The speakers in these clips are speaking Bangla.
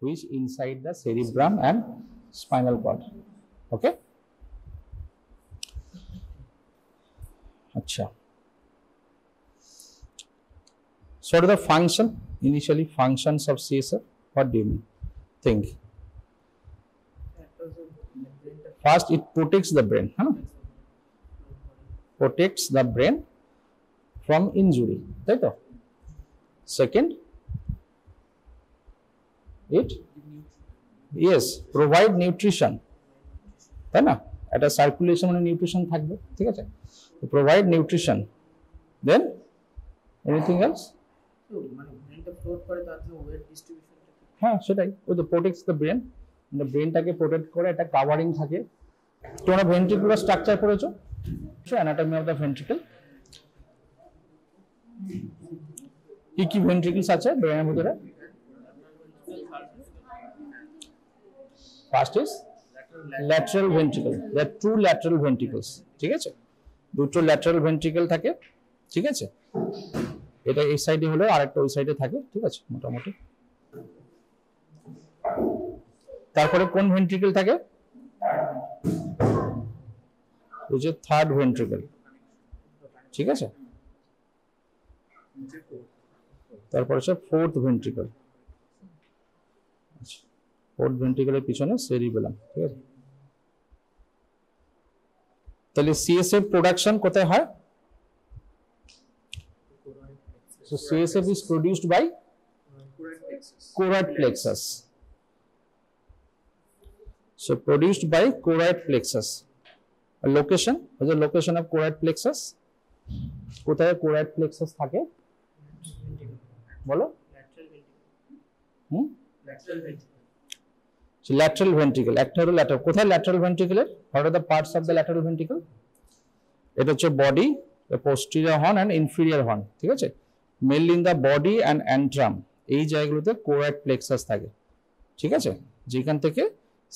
which inside the cerebrum and spinal cord. Okay. Acha. So what is the function? Initially functions of CSF. What do you think? First, it protects the brain. Protects the brain from injury. Right? Second, it provide nutrition. তাই না? একটা সার্কুলেশন মানে নিউট্রিশন থাকবে, ঠিক আছে? To provide nutrition. Then anything else? হ্যাঁ, সেটাই। ওই তো protects the brain. মানে ব্রেনটাকে প্রোটেক্ট করে একটা কাভারিং থাকে। তোমরা ভেন্ট্রিকুলার স্ট্রাকচার পড়েছো? Anatomy of the ventricle. কি কি ভেন্ট্রিকলস আছে ব্রেনের ভিতরে? First is lateral ventricle. There two lateral ventricles, ঠিক আছে? দুটো ল্যাটারাল ভেন্ট্রিকল থাকে, ঠিক আছে? এটা এই সাইডে হলো, আরেকটা ওই সাইডে থাকে, ঠিক আছে? মোটামুটি। তারপরে কোন ভেন্ট্রিকল থাকে? এই যে থার্ড ভেন্ট্রিকল, ঠিক আছে? তারপর হচ্ছে ফোর্থ ভেন্ট্রিকল। ফোর্থ ভেন্ট্রিকলের পিছনে সেরিবেলাম, ঠিক আছে? তাহলে সিএসএফ প্রোডাকশন কোথায় হয়? So CSF is produced by choroid plexus. So produced by choroid plexus. A location, what is the location of choroid plexus? কোথায় choroid plexus থাকে? বলো। So lateral ventricle, একটা হলো lateral। কোথায় lateral ventricle? What are the parts of the lateral ventricle? এটা হচ্ছে body, the posterior horn and inferior horn, ঠিক আছে? Mainly in the body and antrum, এই জায়গাগুলোতে choroid plexus থাকে, ঠিক আছে? যেখান থেকে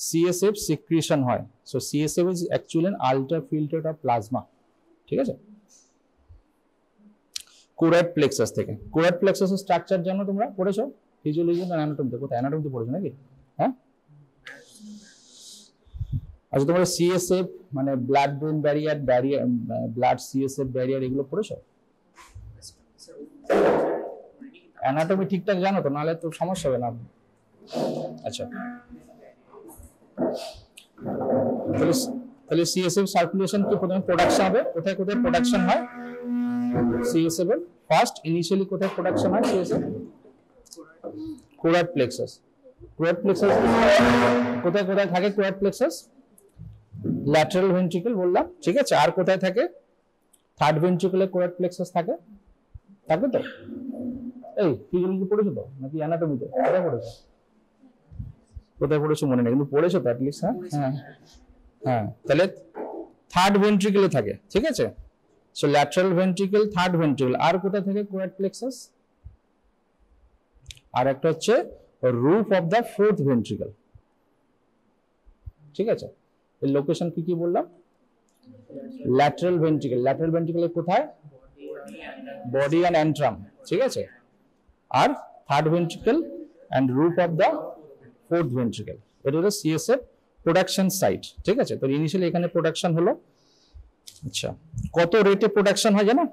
CSF secretion হয়। So CSF is actually an ultrafiltrate of plasma, ঠিক আছে? choroid plexus থেকে। choroid plexus এর স্ট্রাকচার জানো তোমরা? পড়েছো ফিজিওলজি না অ্যানাটমিতে? কোথায় অ্যানাটমিতে পড়েছো নাকি? হ্যাঁ, আচ্ছা। তোমরা CSF মানে blood brain barrier, blood CSF barrier এগুলো পড়েছো? অ্যানাটমি ঠিকঠাক জানো তো? নাহলে তো সমস্যা হবে না। আচ্ছা, তাহলে CSF সার্কুলেশন কি প্রথমে প্রোডাকশন হবে? কোথায় কোথায় প্রোডাকশন হয় CSF এর? ফার্স্ট ইনিশিয়ালি কোথায় প্রোডাকশন হয় CSF? choroid plexus। choroid plexus কোথায় কোথায় থাকে? choroid plexus ল্যাটারাল ভেন্ট্রিকল বললাম, ঠিক আছে? আর কোথায় থাকে? থার্ড ভেন্ট্রিকলে choroid plexus থাকে, থাকবে তো? এই ফিজিওলজি পড়েছো তো নাকি অ্যানাটমিতে? কোথায় পড়েছো? কোথায় পড়েছো মনে নেই, কিন্তু পড়েছো তো অ্যাটলিস্ট। হ্যাঁ হ্যাঁ, তাহলে থার্ড ভেন্ট্রিকলে থাকে, ঠিক আছে? So lateral ventricle, third ventricle. আর কোথায় থাকে choroid plexus? আর একটা হচ্ছে roof of the fourth ventricle, ঠিক আছে? এর লোকেশন কি কি বললাম? Lateral ventricle. ল্যাটারাল ভেন্ট্রিকলে কোথায়? বডি অ্যান্ড অ্যান্ট্রাম, ঠিক আছে? আর third ventricle and roof of the fourth ventricle. এটা হলো CSF প্রোডাকশন সাইট, ঠিক আছে? তো ইনিশিয়ালি এখানে প্রোডাকশন হলো। আচ্ছা, কত রেটে প্রোডাকশন হয় জানো?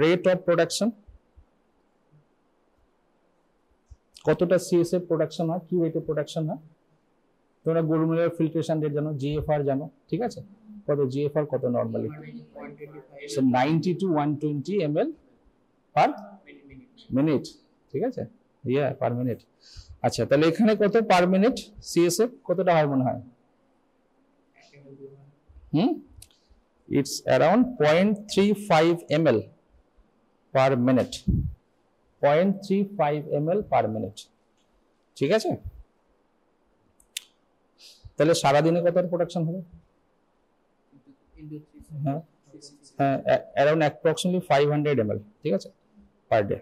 রেট অফ প্রোডাকশন কতটা CSF প্রোডাকশন হয়, কি রেটে প্রোডাকশন হয়? তোমরা গ্লোমেরুলার ফিল্ট্রেশন রেট জানো, GFR জানো, ঠিক আছে? কত GFR কত normally? So 90 to 120 ml per minute, ঠিক আছে? ইয়া, পার মিনিট। আচ্ছা, তাহলে এখানে কত পার মিনিট CSF কতটা হয় মনে হয়? It's around 0.35 ml per minute. 0.35 ml per minute, ঠিক আছে? তাহলে সারাদিনে কত প্রোডাকশন হবে? হ্যাঁ হ্যাঁ, অ্যারাউন্ড অ্যাপ্রক্সিমেটলি 500 ml, ঠিক আছে? Per day.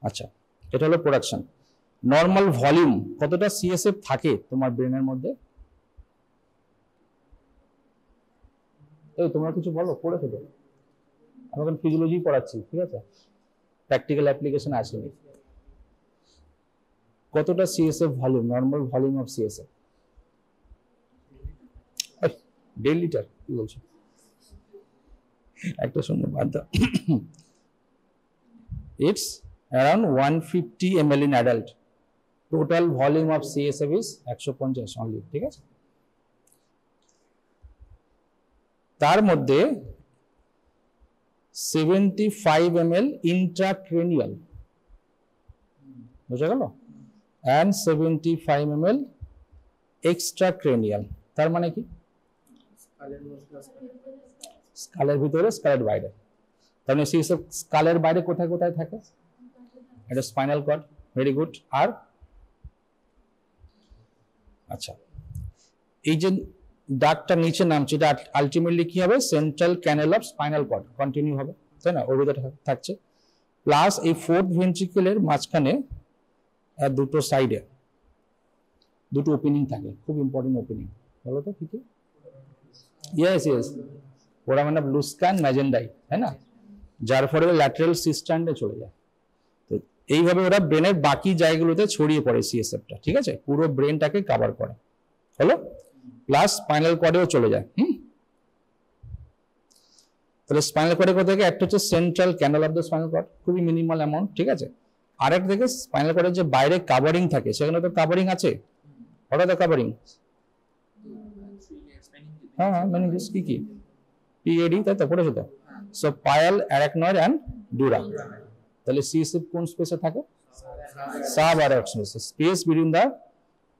আচ্ছা, এটা হলো প্রোডাকশন। নর্মাল ভলিউম কতটা CSF থাকে তোমার ব্রেনের মধ্যে? এই তোমরা কিছু বলো, পড়েছো তো? আমি এখন ফিজিওলজি পড়াচ্ছি, ঠিক আছে? প্র্যাকটিক্যাল অ্যাপ্লিকেশন আসেনি। কতটা CSF volume, normal volume of CSF? 1.5 litre. কি বলছো? একটা শূন্য বাদ দাও। It's around 150 ml in adult. Total volume of CSF is 150 only. ঠিক আছে? তার মধ্যে 75 ml intracranial, বুঝা গেল, and 75 ml extracranial। তার মানে কি? স্কালের ভিতরে, স্কালের বাইরে। তার মানে সিএসএফ স্কালের বাইরে কোথায় কোথায় থাকে? এটা স্পাইনাল কর্ড। Very good. আর আচ্ছা, এই যে দাগটা নিচে নামছে, এটা আলটিমেটলি কি হবে? Central canal of spinal cord continue হবে, তাই না? ওর ভিতরে থাকছে। প্লাস এই ফোর্থ ভেন্ট্রিকেলের মাঝখানে দুটো সাইডে দুটো ওপেনিং থাকে, খুব ইম্পর্টেন্ট ওপেনিং। বলো তো কি কি? ইয়েস ইয়েস, ওরা মানে লুস্কান ম্যাজেন্ডাই, তাই না? যার ফলে ল্যাটারাল সিস্টান্ডে চলে যায়। তো এইভাবে ওরা ব্রেনের বাকি জায়গাগুলোতে ছড়িয়ে পড়ে সিএসএফটা, ঠিক আছে? পুরো ব্রেনটাকে কভার করে, হলো? প্লাস স্পাইনাল কর্ডেও চলে যায়। তাহলে স্পাইনাল কর্ডের কথা থেকে একটা হচ্ছে central canal of the spinal cord, খুবই মিনিমাল অ্যামাউন্ট, ঠিক আছে? আরেক থেকে স্পাইনাল কর্ডের যে বাইরে কাভারিং থাকে, সেখানে তো কাভারিং আছে। ওটা তো কাভারিং, হ্যাঁ হ্যাঁ, মেনিনজিস কি কি? পিএডি, তাই তো পড়েছো তো? সো পায়াল, অ্যারাকনয়েড এন্ড ডুরা। তাহলে সিএসএফ কোন স্পেসে থাকে? Subarachnoid space, space between the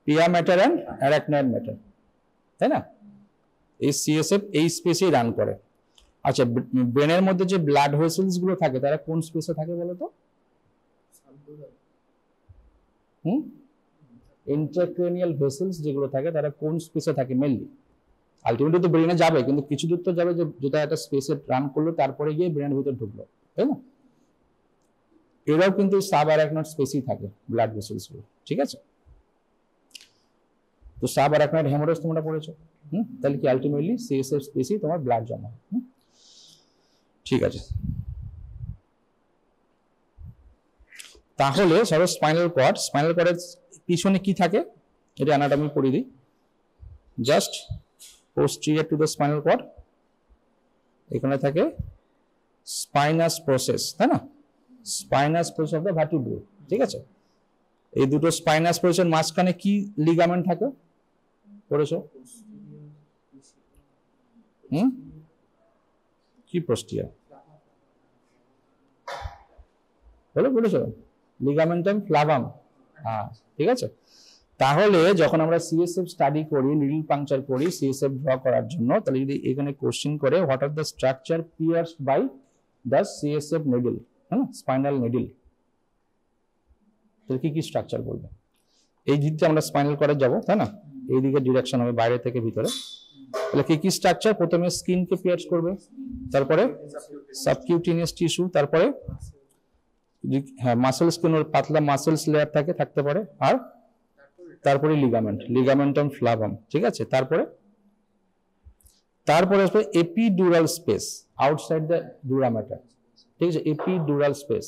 pia mater and arachnoid mater, তাই না? এই সিএসএফ এই স্পেসেই রান করে। আচ্ছা, ব্রেনের মধ্যে যে ব্লাড ভেসেলস গুলো থাকে, তারা কোন স্পেসে থাকে বলো তো? ইন্ট্রাক্রেনিয়াল ভেসেলস যেগুলো থাকে, তারা কোন স্পেসে থাকে মেইনলি? আলটিমেটলি তো ব্রেনে যাবে, কিন্তু কিছু দূর তো যাবে, যেটা একটা স্পেসে রান করলো, তারপরে গিয়ে ব্রেনের ভিতরে ঢুকলো, তাই না? এরাও কিন্তু সাব অ্যারাকনয়েড স্পেসেই থাকে ব্লাড ভেসেলস গুলো, ঠিক আছে? তো সাব অ্যারাকনয়েড হেমোরেজ তোমরা পড়েছো। তাহলে কি আলটিমেটলি সিএসএফ স্পেসেই তোমার ব্লাড জমা হয়। ঠিক আছে, তাহলে সব স্পাইনাল কর্ড, স্পাইনাল কর্ডের পিছনে কি থাকে? এটা অ্যানাটমি পড়ে দিই। Just posterior to the spinal cord এখানে থাকে স্পাইনাস প্রসেস, তাই না? স্পাইনাস প্রসেস অফ দ্য ভার্টিব্রে, ঠিক আছে? এই দুটো স্পাইনাস প্রসেসের মাঝখানে কি লিগামেন্ট থাকে? পড়েছো? কি পোস্টিয়ার বলো, বলেছো? লিগামেন্টাম ফ্লাভাম, হ্যাঁ, ঠিক আছে। তাহলে যখন আমরা সিএসএফ স্টাডি করি, নিডল পাংচার করি সিএসএফ ড্র করার জন্য, তাহলে যদি এখানে কোশ্চেন করে what are the structure pierced by the CSF needle, হ্যাঁ, স্পাইনাল নিডল, তাহলে কি কি স্ট্রাকচার বলবে? এই দিকটা আমরা স্পাইনাল কর্ডে যাব, তাই না? এই দিকে ডিরেকশন হবে বাইরে থেকে ভিতরে। তাহলে কি কি স্ট্রাকচার? প্রথমে স্কিনকে পিয়ার্স করবে, তারপরে সাবকিউটেনিয়াস টিস্যু, তারপরে হ্যাঁ মাসেল স্কিন, ওর পাতলা মাসেলস লেয়ার থাকতে পারে, আর তারপরে লিগামেন্ট, লিগামেন্টাম ফ্লাভাম, ঠিক আছে? তারপরে আসবে epidural space outside the dura matter, ঠিক আছে? Epidural space.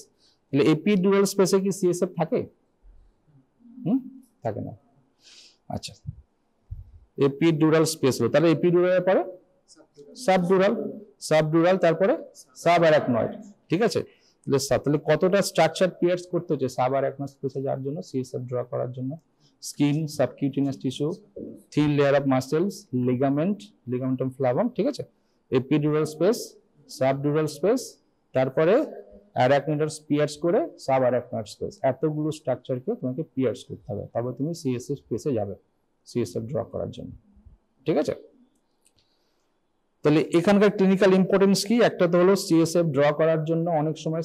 তাহলে এপিডুরাল স্পেসে কি সিএসএফ থাকে? থাকে না। আচ্ছা, এপিডুরাল স্পেস হলো, তাহলে এপিডুরালের পরে সাবডুরাল, সাবডুরাল তারপরে সাব অ্যারাকনয়েড, ঠিক আছে? তাহলে কতটা স্ট্রাকচার পিয়ার্স করতে হচ্ছে সাব অ্যারাকনয়েড স্পেসে যাওয়ার জন্য, সিএসএফ ড্র করার জন্য? Skin, subcutaneous tissue, thin layer of muscles, ligament, ligamentum flavum, ঠিক আছে? এপিডুরাল স্পেস, সাবডুরাল স্পেস, তারপরে অ্যারাকনয়েড পিয়ার্স করে সাব অ্যারাকনয়েড স্পেস। এতগুলো স্ট্রাকচারকে তোমাকে পিয়ার্স করতে হবে, তারপর তুমি সিএসএফ স্পেসে যাবে সিএসএফ ড্র করার জন্য, ঠিক আছে? তাহলে এখানকার ক্লিনিক্যাল ইম্পর্টেন্স কি? একটা তো হলো সিএসএফ ড্র করার জন্য অনেক সময়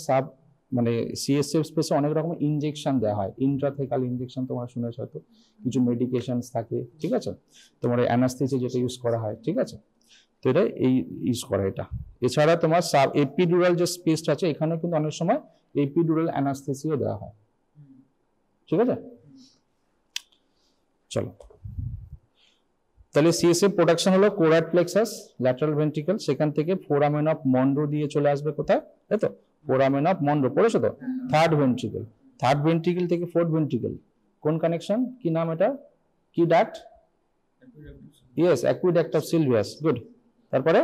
মানে সিএসএফ স্পেসে অনেক রকম ইনজেকশন দেওয়া হয়, ইন্ট্রাথেকাল ইনজেকশন তোমরা শুনেছো হয়তো, কিছু মেডিকেশনস থাকে, ঠিক আছে? তোমার অ্যানাস্থেসিয়া যেটা ইউজ করা হয়, ঠিক আছে? তো এটা এই ইউজ করা এটা। এছাড়া তোমার এপিডুরাল যে স্পেসটা আছে, এখানে কিন্তু অনেক সময় এপিডুরাল অ্যানাস্থেসিয়া দেওয়া হয়, ঠিক আছে? চলো, তাহলে সিএসএফ প্রোডাকশন হলো কোরাট প্লেক্সাস, ল্যাটারাল ভেন্ট্রিকল, সেখান থেকে ফোরামেন অফ মন্ডো দিয়ে চলে আসবে কোথায়? তাই তো, ফোরামেন অফ মন্ডো পড়েছো তো? থার্ড ভেন্ট্রিকল, থার্ড ভেন্ট্রিকল থেকে ফোর্থ ভেন্ট্রিকল, কোন কানেকশন, কি নাম এটা, কি duct? Yes, aqueduct of Sylvius, good. তারপরে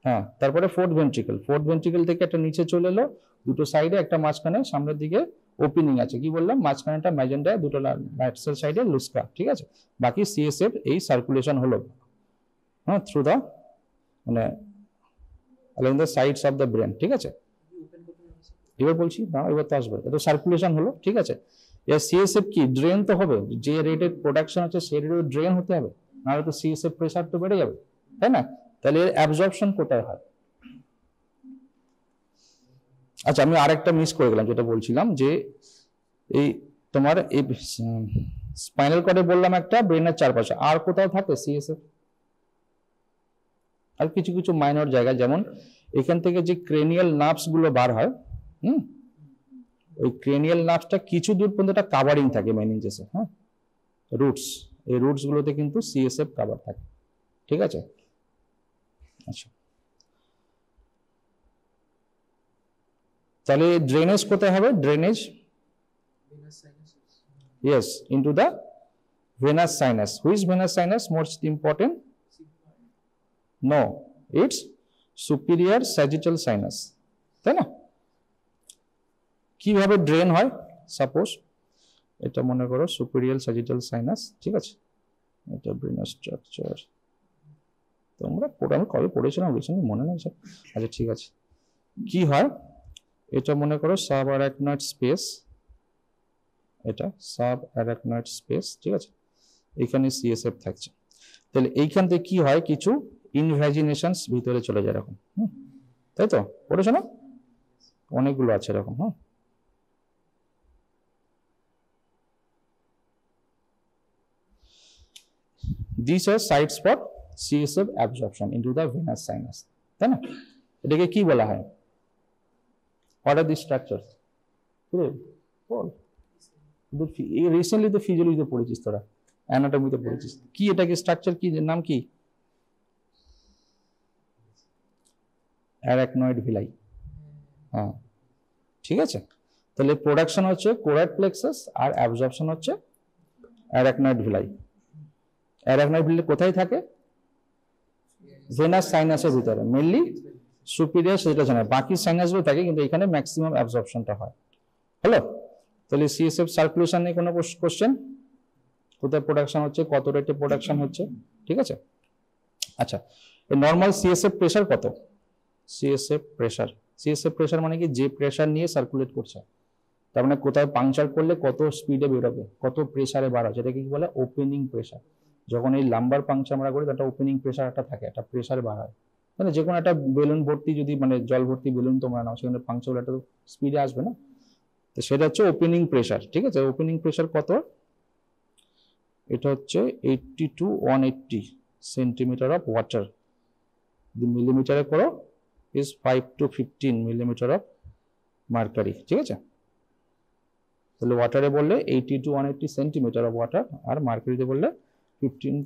হ্যাঁ, তারপরে ফোর্থ ভেন্ট্রিকল, ফোর্থ ভেন্ট্রিকল থেকে একটা নিচে চলে এলো, দুটো সাইডে, একটা মাঝখানে সামনের দিকে ওপেনিং আছে, কি বললাম, মাঝখানেটা ম্যাজেন্টা, দুটো ল্যাটারাল সাইডে লুস্কা, ঠিক আছে। বাকি সিএসএফ এই সার্কুলেশন হলো হ্যাঁ থ্রু দ্য মানে along the sides of the brain, ঠিক আছে। এবার বলছি না, এবার তো আসবে, এটা সার্কুলেশন হলো, ঠিক আছে। এর সিএসএফ কি ড্রেন তো হবে, যে রেটের প্রোডাকশন আছে সেই রেটে ড্রেন হতে হবে, নাহলে তো সিএসএফ প্রেসার তো বেড়ে যাবে, তাই না? তাহলে এর অ্যাবজর্পশন কোথায় হয়? আচ্ছা, আমি আরেকটা মিস করে গেলাম, যেটা বলছিলাম যে এই তোমার এই স্পাইনাল কর্ডে বললাম একটা, ব্রেনের চারপাশে আর কোথাও থাকে সিএসএফ? আর কিছু কিছু মাইনর জায়গা, যেমন এখান থেকে যে ক্রেনিয়াল নার্ভস গুলো বার হয়, ওই ক্রেনিয়াল নার্ভসটা কিছু দূর পর্যন্ত একটা কাভারিং থাকে মেনিনজাসে, হ্যাঁ, রুটস, এই রুটস গুলোতে কিন্তু সিএসএফ কাভার থাকে, ঠিক আছে। আচ্ছা, তাহলে ড্রেনেজ কোথায় হবে? Drainage yes into the venous sinus. Which venous sinus most important? No, it's superior sagittal sinus, তাই না? কিভাবে ড্রেন হয়? সাপোজ এটা মনে করো সুপিরিয়র স্যাজিটাল সাইনাস, ঠিক আছে, এটা ব্রেনের স্ট্রাকচার, তোমরা আমি কবে পড়েছিলাম রিসেন্টলি মনে নেই স্যার। আচ্ছা ঠিক আছে, কি হয়, এটা মনে করো সাব অ্যারাকনয়েড স্পেস, এটা সাব অ্যারাকনয়েড স্পেস, ঠিক আছে, এখানে সিএসএফ থাকছে। তাহলে এইখান থেকে কি হয়, কিছু ইনভ্যাজিনেশনস ভিতরে চলে যায় এরকম, তাই তো পড়েছো না? অনেকগুলো আছে এরকম, হ্যাঁ। These are sites for CSF absorption into the venous sinus, তাই না? এটাকে কি বলা হয়? What are these structures? Recently তো ফিজিওলজিতে পড়েছিস তোরা, অ্যানাটমিতে পড়েছিস, কি এটাকে স্ট্রাকচার কি, নাম কি? অ্যারাকনয়েড ভিলাই, হ্যাঁ ঠিক আছে। তাহলে প্রোডাকশন হচ্ছে কোরাইড প্লেক্সাস আর অ্যাবজর্পশন হচ্ছে অ্যারাকনয়েড ভিলাই। অ্যারাকনয়েড ভিলাই কোথায় থাকে? ভেনাস সাইনাসের ভিতরে, মেইনলি সুপিরিয়র সেটা জানা, বাকি সাইনাসগুলো থাকে কিন্তু এখানে ম্যাক্সিমাম অ্যাবজর্পশনটা হয়। হলো, তাহলে সিএসএফ সার্কুলেশন নিয়ে কোনো কোশ্চেন? কোথায় প্রোডাকশন হচ্ছে, কত রেটে প্রোডাকশন হচ্ছে, ঠিক আছে। আচ্ছা, নর্মাল সিএসএফ প্রেসার কত? সিএসএফ প্রেসার মানে কি, যে প্রেসার নিয়ে সার্কুলেট করছে, তার মানে কোথাও পাংচার করলে কত স্পিডে বেরোবে, কত প্রেসারে বাড়া, যেটাকে কি বলে ওপেনিং প্রেসার। যখন এই লাম্বার পাংচার আমরা করি, একটা ওপেনিং প্রেসার একটা থাকে, একটা প্রেসার বাড়ায়, মানে যে কোনো একটা বেলুন ভর্তি যদি মানে জল ভর্তি বেলুন তোমরা নাও, সেখানে পাংচার একটা স্পিডে আসবে না, তো সেটা হচ্ছে ওপেনিং প্রেসার, ঠিক আছে। ওপেনিং প্রেসার কত? এটা হচ্ছে 80 to 180 সেন্টিমিটার অফ ওয়াটার, মিলিমিটারে করো is 5 to 15 millimeter of mercury, ঠিক আছে। তাহলে ওয়াটারে বললে 80 to 180 সেন্টিমিটার অফ ওয়াটার, আর মার্কারিতে বললে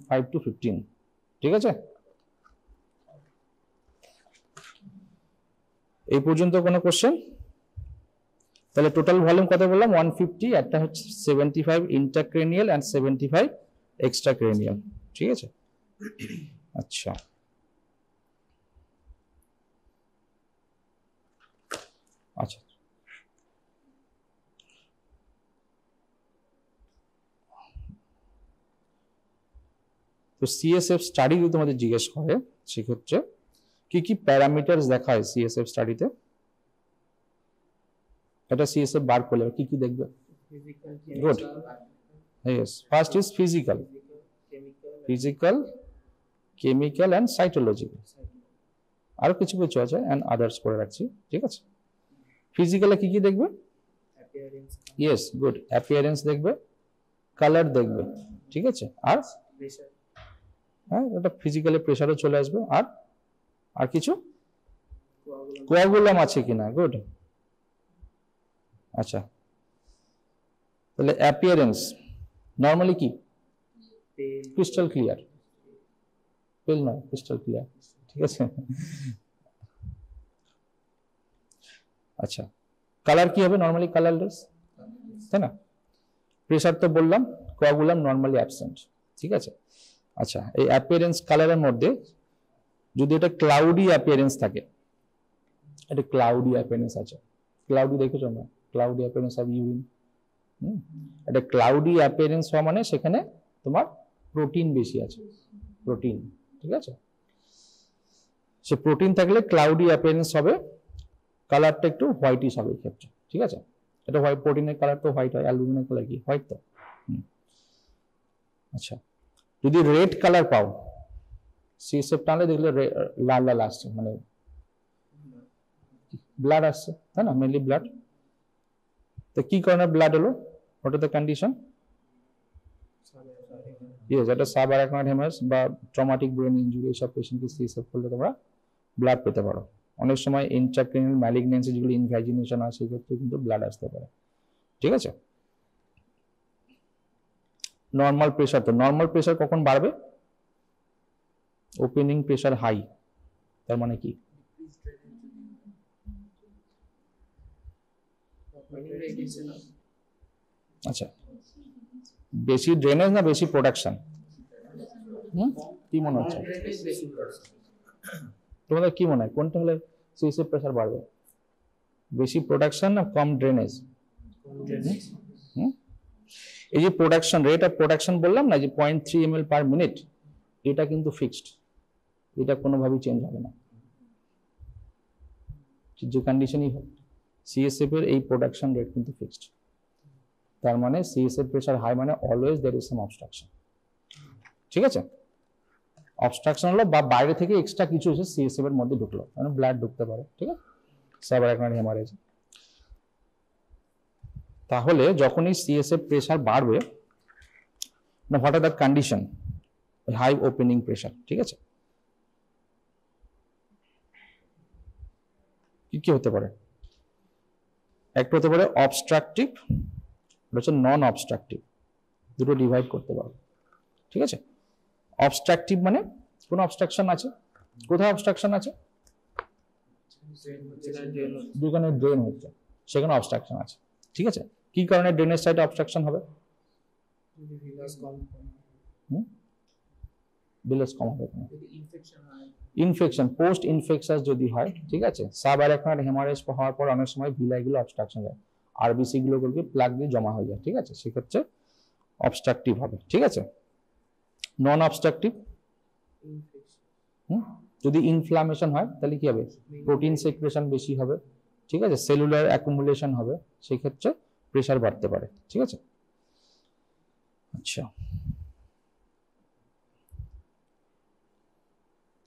5 to 15, ঠিক আছে। এই পর্যন্ত কোনো কোশ্চেন? তাহলে টোটাল ভলিউম কত বললাম? 150, একটা হচ্ছে 75 ইন্টারক্রেনিয়াল এন্ড 75 এক্সট্রাক্রেনিয়াল, ঠিক আছে। আচ্ছা, আচ্ছা তো সিএসএফ স্টাডি যদি তোমাদের জিজ্ঞেস করে, সেক্ষেত্রে কি কি প্যারামিটারস দেখা হয় সিএসএফ স্টাডিতে? এটা সিএসএফ বার করলে কি কি দেখবে? Good, yes, first is physical, chemical and cytological, আরো কিছু কিছু আছে এন্ড আদার্স করে রাখছি, ঠিক আছে। ফিজিক্যালে কি কি দেখবে? ইয়েস, গুড, অ্যাপিয়ারেন্স দেখবে, কালার দেখবে, ঠিক আছে, আর হ্যাঁ এটা ফিজিক্যালি প্রেসারও চলে আসবে, আর কিছু কোয়াগুলাম আছে কিনা, গুড। আচ্ছা, তাহলে অ্যাপিয়ারেন্স নরমালি কি? ক্রিস্টাল ক্লিয়ার, পেল নয়, ক্রিস্টাল ক্লিয়ার, ঠিক আছে। আচ্ছা, কালার কি হবে? নরমালি কালারলেস, তাই না? প্রেসার তো বললাম, কোয়াগুলাম নর্মালি অ্যাবসেন্ট, ঠিক আছে। আচ্ছা, এই অ্যাপিয়ারেন্স কালারের মধ্যে যদি এটা ক্লাউডি অ্যাপিয়ারেন্স থাকে, এটা ক্লাউডি অ্যাপিয়ারেন্স আছে, ক্লাউডি দেখেছো না, ক্লাউডি অ্যাপিয়ারেন্স অফ ইউরিন, এটা ক্লাউডি অ্যাপিয়ারেন্স হওয়া মানে সেখানে তোমার প্রোটিন বেশি আছে, প্রোটিন, ঠিক আছে। সে প্রোটিন থাকলে ক্লাউডি অ্যাপিয়ারেন্স হবে, কালারটা একটু হোয়াইটিশ হবে এই ক্ষেত্রে, ঠিক আছে। এটা হোয়াইট, প্রোটিনের কালার তো হোয়াইট হয়, অ্যালবুমিনের কালার কি হোয়াইট তো। আচ্ছা, যদি রেড কালার পাও, সিএসএফ টানলে দেখলে লাল লাল আসছে, মানে ব্লাড আসছে, তাই না, মেনলি ব্লাড। তো কি কারণে ব্লাড হলো, what are the condition? Yes, এটা সাব অ্যারাকনয়েড হেমারেজ বা ট্রমাটিক ব্রেন ইনজুরি, এইসব পেশেন্টকে সিএসএফ করলে তোমরা ব্লাড পেতে পারো। অনেক সময় ইন্ট্রাক্রেনিয়াল ম্যালিগন্যান্সি, যেগুলো ইনভ্যাজিনেশন আছে, সেক্ষেত্রে কিন্তু ব্লাড আসতে পারে, ঠিক আছে। নর্মাল প্রেশার, তো নর্মাল প্রেশার কখন বাড়বে? ওপেনিং প্রেশার হাই, তার মানে কি? আচ্ছা, বেশি ড্রেনেজ না বেশি প্রোডাকশন? কি মনে হচ্ছে তোমাদের, কি মনে হয় কোনটা হলে সিএসএফ প্রেশার বাড়বে? বেশি প্রোডাকশন না কম ড্রেনেজ? এই যে প্রোডাকশন, রেট অফ প্রোডাকশন বললাম না, যে 0.3 ml পার মিনিট, এটা কিন্তু ফিক্সড, এটা কোনোভাবেই চেঞ্জ হবে না, যে কন্ডিশনই হোক। সিএসএফ এর এই প্রোডাকশন রেট কিন্তু ফিক্সড, তার মানে সিএসএফ প্রেশার হাই মানে always there is some obstruction, ঠিক আছে। অবস্ট্রাকশন হলো বা বাইরে থেকে এক্সট্রা কিছু এসে সিএসএফ এর মধ্যে ঢুকলো, মানে ব্লাড ঢুকতে পারে, ঠিক আছে, সাবঅ্যারাকনয়েড হেমারেজ। তাহলে যখনই সিএসএফ প্রেশার বাড়বে, না what are the condition? High opening pressure, ঠিক আছে। কি কি হতে পারে? একটা হতে পারে অবস্ট্রাকটিভ, এটা হচ্ছে নন অবস্ট্রাকটিভ, দুটো ডিভাইড করতে পারো, ঠিক আছে। অবস্ট্রাকটিভ মানে কোনো অবস্ট্রাকশন আছে, কোথায় অবস্ট্রাকশন আছে? যেখানে ড্রেন হচ্ছে সেখানে অবস্ট্রাকশন আছে, ঠিক আছে। কি কারণে ড্রেনের সাইডে অবস্ট্রাকশন হবে? ভিলাস কম হবে, ইনফেকশন, পোস্ট ইনফেকশাস যদি হয়, ঠিক আছে। সাবঅ্যারাকনয়েড হেমারেজ হওয়ার পর অনেক সময় ভিলাইগুলো অবস্ট্রাকশন হয়, আরবিসি গুলো করবে প্লাগ দিয়ে জমা হয়ে যায়, ঠিক আছে, সেক্ষেত্রে অবস্ট্রাকটিভ হবে, ঠিক আছে। নন অবস্ট্রাকটিভ, যদি ইনফ্লামেশন হয় তাহলে কি হবে? প্রোটিন সেক্রেশন বেশি হবে, ঠিক আছে, সেলুলার অ্যাকুমুলেশন হবে, সেক্ষেত্রে প্রেশার বাড়তে পারে, ঠিক আছে। আচ্ছা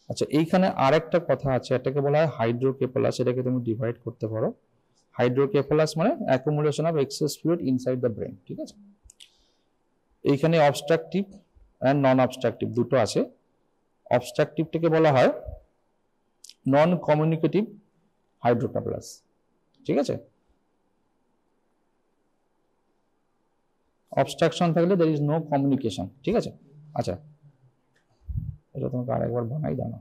আচ্ছা, এইখানে আরেকটা কথা আছে, এটাকে বলা হয় হাইড্রোকেফালাস, এটাকে তুমি ডিভাইড করতে পারো। হাইড্রোকেফালাস মানে accumulation of excess fluid inside the brain, ঠিক আছে। এইখানে অবস্ট্রাকটিভ অ্যান্ড নন অবস্ট্রাকটিভ দুটো আছে। অবস্ট্রাকটিভটাকে বলা হয় নন কমিউনিকেটিভ হাইড্রোকেফালাস, ঠিক আছে। অবস্ট্রাকশন থাকলে there is no communication, ঠিক আছে। আচ্ছা, এটা তোমাকে আরেকবার বানাই দাও না,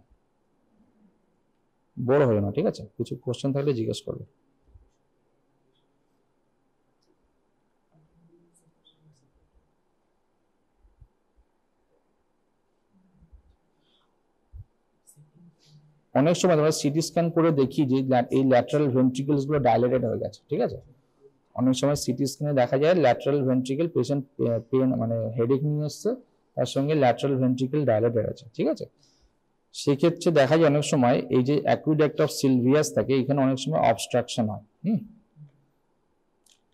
বড় হয়ে না, ঠিক আছে। কিছু কোশ্চেন থাকলে জিজ্ঞেস করবে। অনেক সময় আমরা সিটি স্ক্যান করে দেখি যে এই ল্যাটারাল ভেন্ট্রিকলস গুলো ডাইলেটেড হয়ে গেছে, ঠিক আছে। অনেক সময় সিটি স্ক্যানে দেখা যায় ল্যাটারাল ভেন্ট্রিকল, পেশেন্ট পেন মানে হেডেক নিয়ে এসছে, তার সঙ্গে ল্যাটারাল ভেন্ট্রিকল ডাইলেটেড আছে, ঠিক আছে। সেক্ষেত্রে দেখা যায় অনেক সময় এই যে অ্যাকুইডাক্ট অফ সিলভিয়াস থাকে, এখানে অনেক সময় অবস্ট্রাকশন হয়,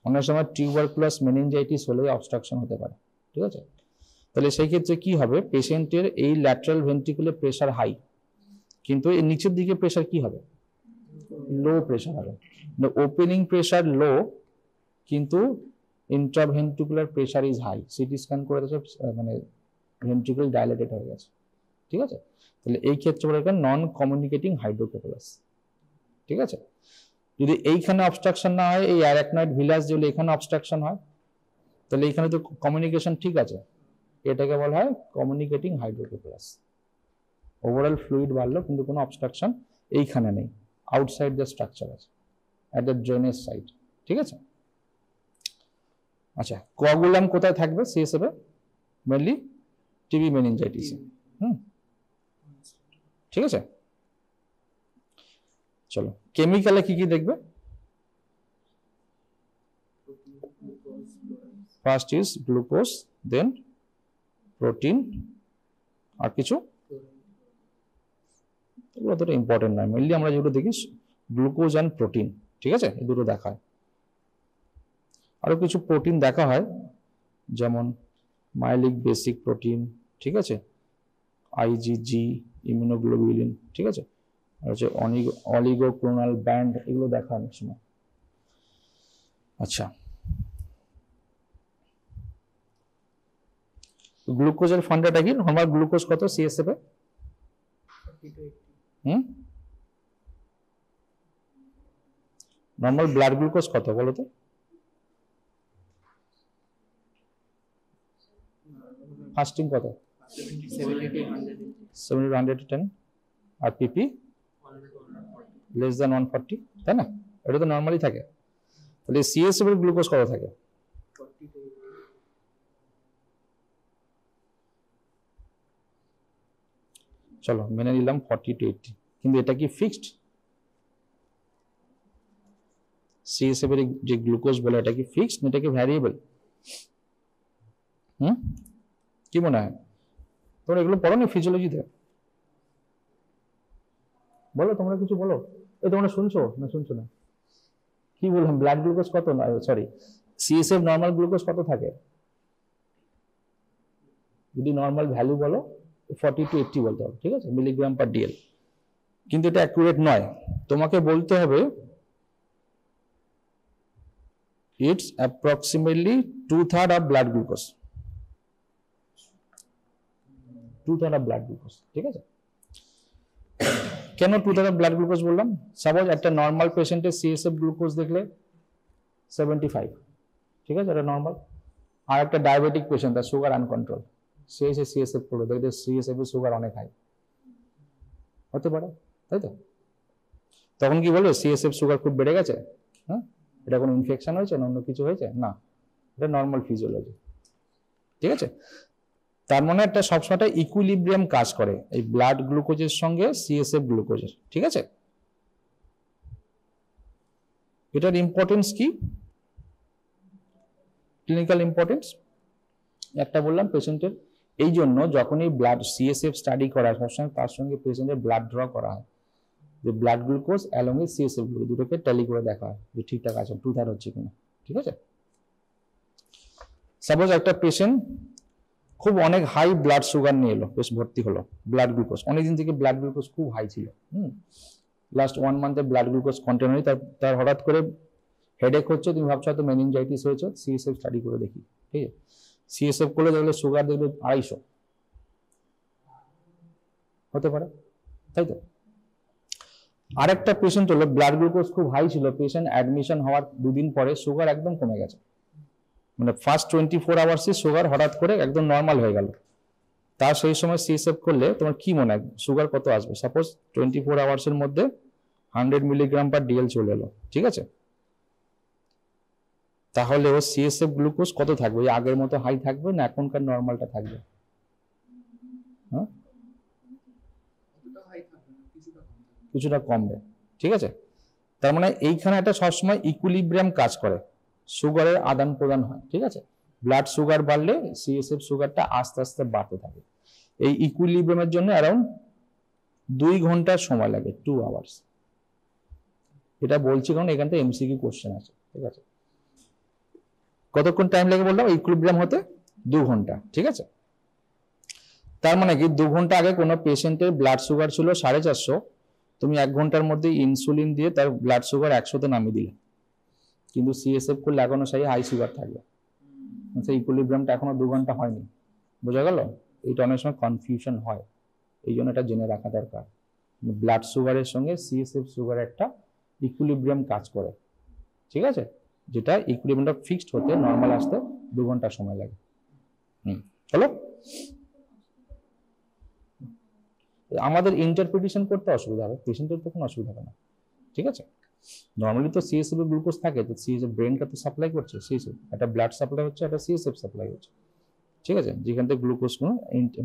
অনেক সময় টিউবারকুলাস মেনিনজাইটিস হলে অবস্ট্রাকশন হতে পারে, ঠিক আছে। তাহলে সেই ক্ষেত্রে কি হবে? পেশেন্টের এই ল্যাটারাল ভেন্ট্রিকলের প্রেশার হাই, কিন্তু এর নিচের দিকে প্রেশার কি হবে? লো প্রেশার হবে। ওপেনিং প্রেশার লো, কিন্তু intraventricular pressure is high. CT scan করে দেখে মানে ভেন্ট্রিকল ডাইলেটেড হয়ে গেছে, ঠিক আছে। তাহলে এই ক্ষেত্রে বলে নন কমিউনিকেটিং হাইড্রোকেফালাস, ঠিক আছে। যদি এইখানে অবস্ট্রাকশন না হয়, এই অ্যারাকনয়েড ভিলাস যদি এখানে অবস্ট্রাকশন হয়, তাহলে এখানে তো কমিউনিকেশন ঠিক আছে, এটাকে বলা হয় কমিউনিকেটিং হাইড্রোকেফালাস। ওভারঅল ফ্লুইড বাড়লো কিন্তু কোনো অবস্ট্রাকশন এইখানে নেই, আউটসাইড দ্য স্ট্রাকচার আছে, অ্যাট দ্য ড্রেনেজ সাইড, ঠিক আছে। আচ্ছা, কোয়াগুলাম কোথায় থাকবে সিএসএফ এ? Mainly TB meningitis. ঠিক আছে, চলো কেমিক্যালে কি কি দেখবে? First is glucose, then protein, আর কিছু এগুলো অতটা ইম্পর্টেন্ট নয়। মেনলি আমরা যেগুলো দেখি গ্লুকোজ অ্যান্ড প্রোটিন, ঠিক আছে, এই দুটো দেখা হয়। আরো কিছু প্রোটিন দেখা হয়, যেমন মাইলিক বেসিক প্রোটিন, ঠিক আছে, আইজিজি, ইমিউনোগ্লোবিউলিন, ঠিক আছে, আর হচ্ছে অলিগোক্লোনাল ব্যান্ড, এগুলো দেখা হয় অনেক সময়। আচ্ছা, গ্লুকোজের ফান্ডাটা কি? নরমাল গ্লুকোজ কত সিএসএফ এ? নরমাল ব্লাড গ্লুকোজ কত বলো তো? ফাস্টিং কত? 70-110। আর পিপি লেস দ্যান 140, তাই না? এটা তো নর্মালি থাকে। তাহলে সিএসএফ এর গ্লুকোজ কত থাকে? চলো মেনে নিলাম 40-80, কিন্তু এটা কি ফিক্সড? সিএসএফ এর যে গ্লুকোজ বলে এটা কি ফিক্সড, এটা কি ভ্যারিয়েবল? কি মনে হয়? তোমরা এগুলো পড়ো নি ফিজিওলজিতে? বলো, তোমরা কিছু বলো। এই তোমরা শুনছো না শুনছো না? কি বললাম, ব্লাড গ্লুকোজ কত, সরি সিএসএফ নর্মাল গ্লুকোজ কত থাকে? যদি নর্মাল ভ্যালু বলো 40-80 বলতে হবে, ঠিক আছে, মিলিগ্রাম পার ডিএল। কিন্তু এটা অ্যাকুরেট নয়, তোমাকে বলতে হবে it's approximately 2/3 of blood glucose. 2/3 of blood glucose, ঠিক আছে। কেন 2/3 অফ ব্লাড গ্লুকোজ বললাম? সাপোজ একটা নর্মাল পেশেন্টের সিএসএফ গ্লুকোজ দেখলে 75, ঠিক আছে, এটা নর্মাল। আর একটা ডায়াবেটিক পেশেন্ট, তার সুগার আনকন্ট্রোল, সে এসে সিএসএফ করলো, দেখবে সিএসএফ এর সুগার অনেক হাই হতে পারে, তাই তো? তখন কি বলবে সিএসএফ সুগার খুব বেড়ে গেছে, হ্যাঁ, এটা কোনো ইনফেকশন হয়েছে না অন্য কিছু হয়েছে? না, এটা নর্মাল ফিজিওলজি, ঠিক আছে। তার মানে একটা সবসময় ইকুইলিব্রিয়াম কাজ করে এই ব্লাড গ্লুকোজের সঙ্গে সিএসএফ গ্লুকোজের, ঠিক আছে। এটার ইম্পর্টেন্স কি? ক্লিনিক্যাল ইম্পর্টেন্স একটা বললাম পেশেন্টের, এই জন্য যখনই ব্লাড সিএসএফ স্টাডি করা হয় সবসময় তার সঙ্গে পেশেন্টের ব্লাড ড্র করা হয়, যে blood glucose along with CSF glucose দুটোকে ট্যালি করে দেখা হয় যে ঠিকঠাক আছে, 2/3 হচ্ছে কিনা, ঠিক আছে। সাপোজ একটা পেশেন্ট খুব অনেক হাই ব্লাড সুগার নিয়ে এলো, বেশ ভর্তি হলো, ব্লাড গ্লুকোজ অনেকদিন থেকে ব্লাড গ্লুকোজ খুব হাই ছিল, লাস্ট 1 মান্থে ব্লাড গ্লুকোজ কন্টিনিউ, তার হঠাৎ করে হেডেক হচ্ছে, তুমি ভাবছো হয়তো মেনিনজাইটিস হয়েছে, সিএসএফ স্টাডি করে দেখি, ঠিক আছে। সিএসএফ করলে দেখলে সুগার দেখলে 250 হতে পারে, তাই তো। আরেকটা পেশেন্ট হলো ব্লাড গ্লুকোজ খুব হাই ছিল, পেশেন্ট অ্যাডমিশন হওয়ার 2 দিন পরে সুগার একদম কমে গেছে, মানে ফার্স্ট 24 আওয়ার্সে সুগার হঠাৎ করে একদম নর্মাল হয়ে গেল। তার সেই সময় সিএসএফ করলে তোমার কি মনে হয় সুগার কত আসবে? সাপোজ 24 আওয়ার্সের মধ্যে 100 মিলিগ্রাম পার ডিএল চলে এলো, ঠিক আছে। তাহলে ও সিএসএফ গ্লুকোজ কত থাকবে? ওই আগের মতো হাই থাকবে না এখনকার নর্মালটা থাকবে? হ্যাঁ, কিছুটা কমবে, ঠিক আছে। তার মানে এইখানে একটা সবসময় ইকুইলিব্রিয়াম কাজ করে, সুগারের আদান প্রদান হয়, ঠিক আছে। ব্লাড সুগার বাড়লে সিএসএফ সুগারটা আস্তে আস্তে বাড়তে থাকে। এই ইকুইলিব্রিয়ামের জন্য অ্যারাউন্ড 2 ঘন্টার সময় লাগে, 2 আওয়ার্স। এটা বলছি কারণ এখান থেকে এমসিকিউ কোশ্চেন আছে, ঠিক আছে। কতক্ষণ টাইম লাগে বললাম ইকুইলিব্রিয়াম হতে? 2 ঘন্টা, ঠিক আছে। তার মানে কি 2 ঘন্টা আগে কোনো পেশেন্টের ব্লাড সুগার ছিল 450, তুমি 1 ঘন্টার মধ্যে ইনসুলিন দিয়ে তার ব্লাড সুগার 100-তে নামিয়ে দিলে, কিন্তু সিএসএফ করলে এখনো সেই হাই সুগার থাকবে, সেই ইকুইলিব্রিয়ামটা এখনো 2 ঘন্টা হয়নি। বোঝা গেল? এটা অনেক সময় কনফিউশন হয়, এই জন্য এটা জেনে রাখা দরকার। ব্লাড সুগারের সঙ্গে সিএসএফ সুগার একটা ইকুইলিব্রিয়াম কাজ করে, ঠিক আছে, যেটা ইকুইলিব্রিয়ামটা ফিক্সড হতে নর্মাল আসতে 2 ঘন্টা সময় লাগে। হলো? আমাদের ইন্টারপ্রিটেশন করতে অসুবিধা হবে, পেশেন্টের তো কোনো অসুবিধা হবে না, ঠিক আছে। নর্মালি তো সিএসএফ এ গ্লুকোজ থাকে, তো সিএসএফ ব্রেনটা তো সাপ্লাই করছে, সিএসএফ একটা ব্লাড সাপ্লাই হচ্ছে, একটা সিএসএফ সাপ্লাই হচ্ছে, ঠিক আছে, যেখান থেকে গ্লুকোজ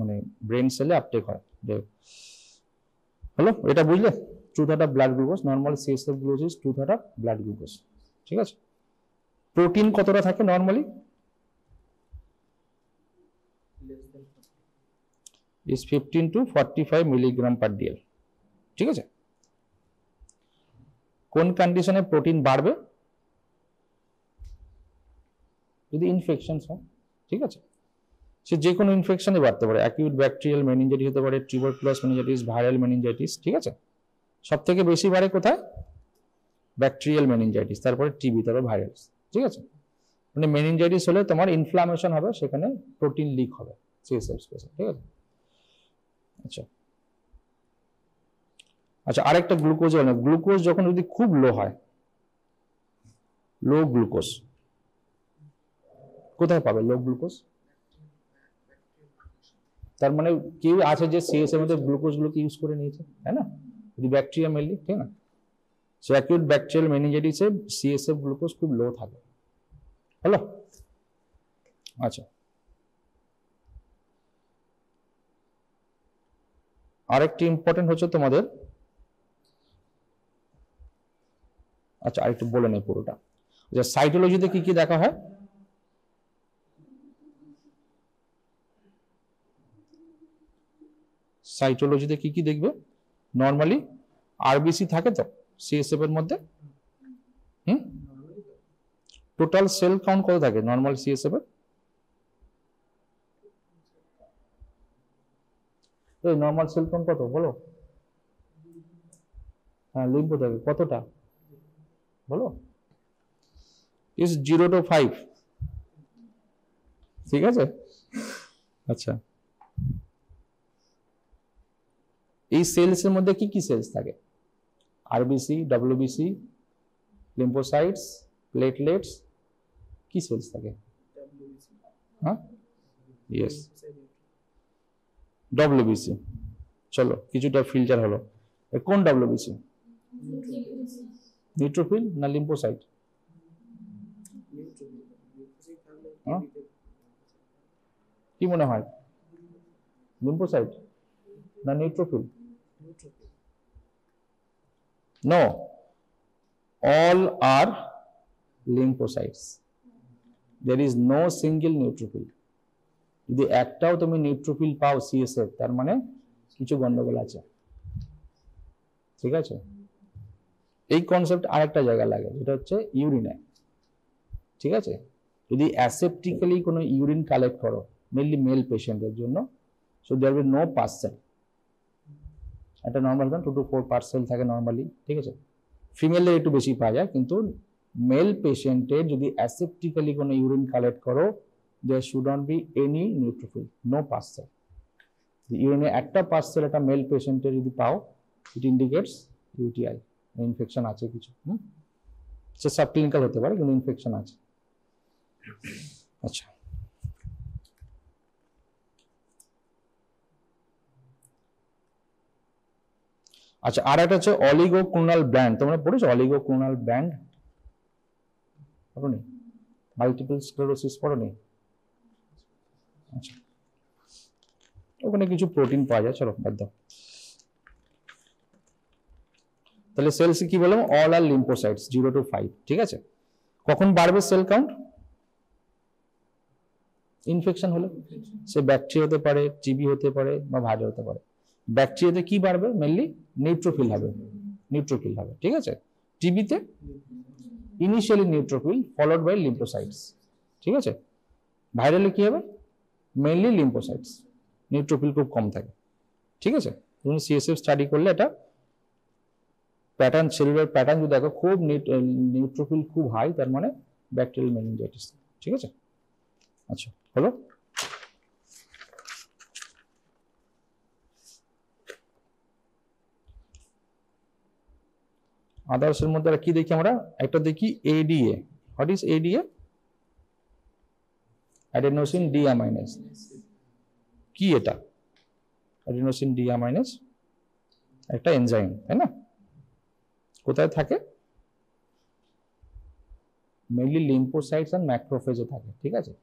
মানে ব্রেন সেলে আপটেক হয়। হলো, এটা বুঝলে? 2/3 of blood glucose, normal CSF glucose is 2/3 of blood glucose, ঠিক আছে। প্রোটিন কতটা থাকে normally? is 15 to 45 milligram per DL, ঠিক আছে। কোন কন্ডিশনে প্রোটিন বাড়বে? যদি ইনফেকশন হয়, ঠিক আছে, সে যে কোনো ইনফেকশনে বাড়তে পারে, অ্যাকিউট ব্যাকটেরিয়াল মেনিনজাইটিস হতে পারে, টিউবারকুলাস মেনিনজাইটিস, ভাইরাল মেনিনজাইটিস, ঠিক আছে। সব থেকে বেশি বাড়ে কোথায়? ব্যাকটেরিয়াল মেনিনজাইটিস, তারপরে টিবি, তারপর ভাইরাস, ঠিক আছে। মানে মেনিনজাইটিস হলে তোমার ইনফ্লামেশন হবে, সেখানে প্রোটিন লিক হবে সিএসএফ স্পেসে, ঠিক আছে। আচ্ছা আচ্ছা, আরেকটা গ্লুকোজ, গ্লুকোজ যখন যদি খুব লো হয়, লো গ্লুকোজ কোথায় পাবে? লো গ্লুকোজ, তার মানে কেউ আছে যে সিএসএফ মধ্যে গ্লুকোজ গুলোকে ইউজ করে নিয়েছে, তাই না? যদি ব্যাকটেরিয়া মেনলি, ঠিক না, সে অ্যাকিউট ব্যাকটেরিয়াল মেনিনজাইটিসে সিএসএফ গ্লুকোজ খুব লো থাকে। হলো, আচ্ছা। আরেকটি ইম্পর্টেন্ট হচ্ছে তোমাদের, আচ্ছা আরেকটু বলে নেই পুরোটা। আচ্ছা, সাইটোলজিতে কি কি দেখা হয়? সাইটোলজিতে কি কি দেখবে? নর্মালি আরবিসি থাকে তো সিএসএফ এর মধ্যে, টোটাল সেল কাউন্ট কত থাকে নর্মাল সিএসএফ এর? এই নর্মাল সেল কাউন্ট কত বলো? হ্যাঁ লিখবো, থাকে কতটা বলো? ইজ 0 to 5, ঠিক আছে। আচ্ছা, এই সেলস এর মধ্যে কি কি সেলস থাকে? আরবিসি, ডব্লিউবিসি, লিম্ফোসাইটস, প্লেটলেটস, কি সেলস থাকে? হ্যাঁ, ইয়েস, ডব্লিউবিসি। চলো কিছুটা ফিল্টার হলো। কোন ডব্লিউবিসি? নিউট্রোফিল না লিম্ফোসাইট? কি মনে হয়, লিম্ফোসাইট না neutrophil? No, all are lymphocytes, there is no single neutrophil. যদি একটাও তুমি নিউট্রোফিল পাও সিএসএফ, তার মানে কিছু গন্ডগোল আছে, ঠিক আছে। এই কনসেপ্ট আরেকটা জায়গায় লাগে, যেটা হচ্ছে ইউরিনে, ঠিক আছে। যদি অ্যাসেপ্টিক্যালি কোনো ইউরিন কালেক্ট করো, মেনলি মেল পেশেন্টের জন্য, so there will no pus cell, একটা নর্মাল 2 to 4 পার্সেল থাকে নর্মালি, ঠিক আছে। ফিমেলদের একটু বেশি পাওয়া যায়, কিন্তু মেল পেশেন্টের যদি অ্যাসেপ্টিক্যালি কোনো ইউরিন কালেক্ট করো, there should not be any neutrophil, no parcel. ইউরিনে একটা পার্সেল একটা মেল পেশেন্টের যদি পাও, ইট ইন্ডিকেটস ইউটিআই, ইনফেকশন আছে কিছু, সে সাব ক্লিনিক্যাল হতে পারে, কিন্তু ইনফেকশন আছে। আচ্ছা, আচ্ছা আর একটা হচ্ছে অলিগোক্লোনাল ব্যান্ড, তোমরা পড়েছো অলিগোক্লোনাল ব্যান্ড? পড়োনি? মাল্টিপল স্ক্লেরোসিস পড়োনি? আচ্ছা, ওখানে কিছু প্রোটিন পাওয়া যায়, চলো বাদ দাও। তাহলে সেলস কি বললাম? অল আর লিম্ফোসাইটস 0 to 5, ঠিক আছে। কখন বাড়বে সেল কাউন্ট? ইনফেকশন হলে, সে ব্যাকটেরিয়া হতে পারে, টিবি হতে পারে, বা ভাইরাস হতে পারে। ব্যাকটেরিয়াতে কি বাড়বে? মেনলি নিউট্রোফিল হবে, নিউট্রোফিল হবে, ঠিক আছে। টিবিতে initially neutrophil followed by lymphocytes, ঠিক আছে। ভাইরালে কি হবে? মেনলি লিম্ফোসাইটস, নিউট্রোফিল খুব কম থাকে, ঠিক আছে। তুমি সিএসএফ স্টাডি করলে এটা প্যাটার্ন, সেলুলার প্যাটার্ন যদি দেখো, খুব নিউট্রোফিল খুব হাই, তার মানে ব্যাকটেরিয়াল মেনিনজাইটিস, ঠিক আছে। আচ্ছা হলো, আদার্সের মধ্যে কি দেখি আমরা? একটা দেখি ADA. What is ADA? Adenosine deaminase. কি এটা? অ্যাডেনোসিন ডিঅ্যামাইনেজ একটা এনজাইম, তাই না? কোথায় থাকে? মেইনলি লিম্ফোসাইটস আর ম্যাক্রোফেজে থাকে, ঠিক আছে।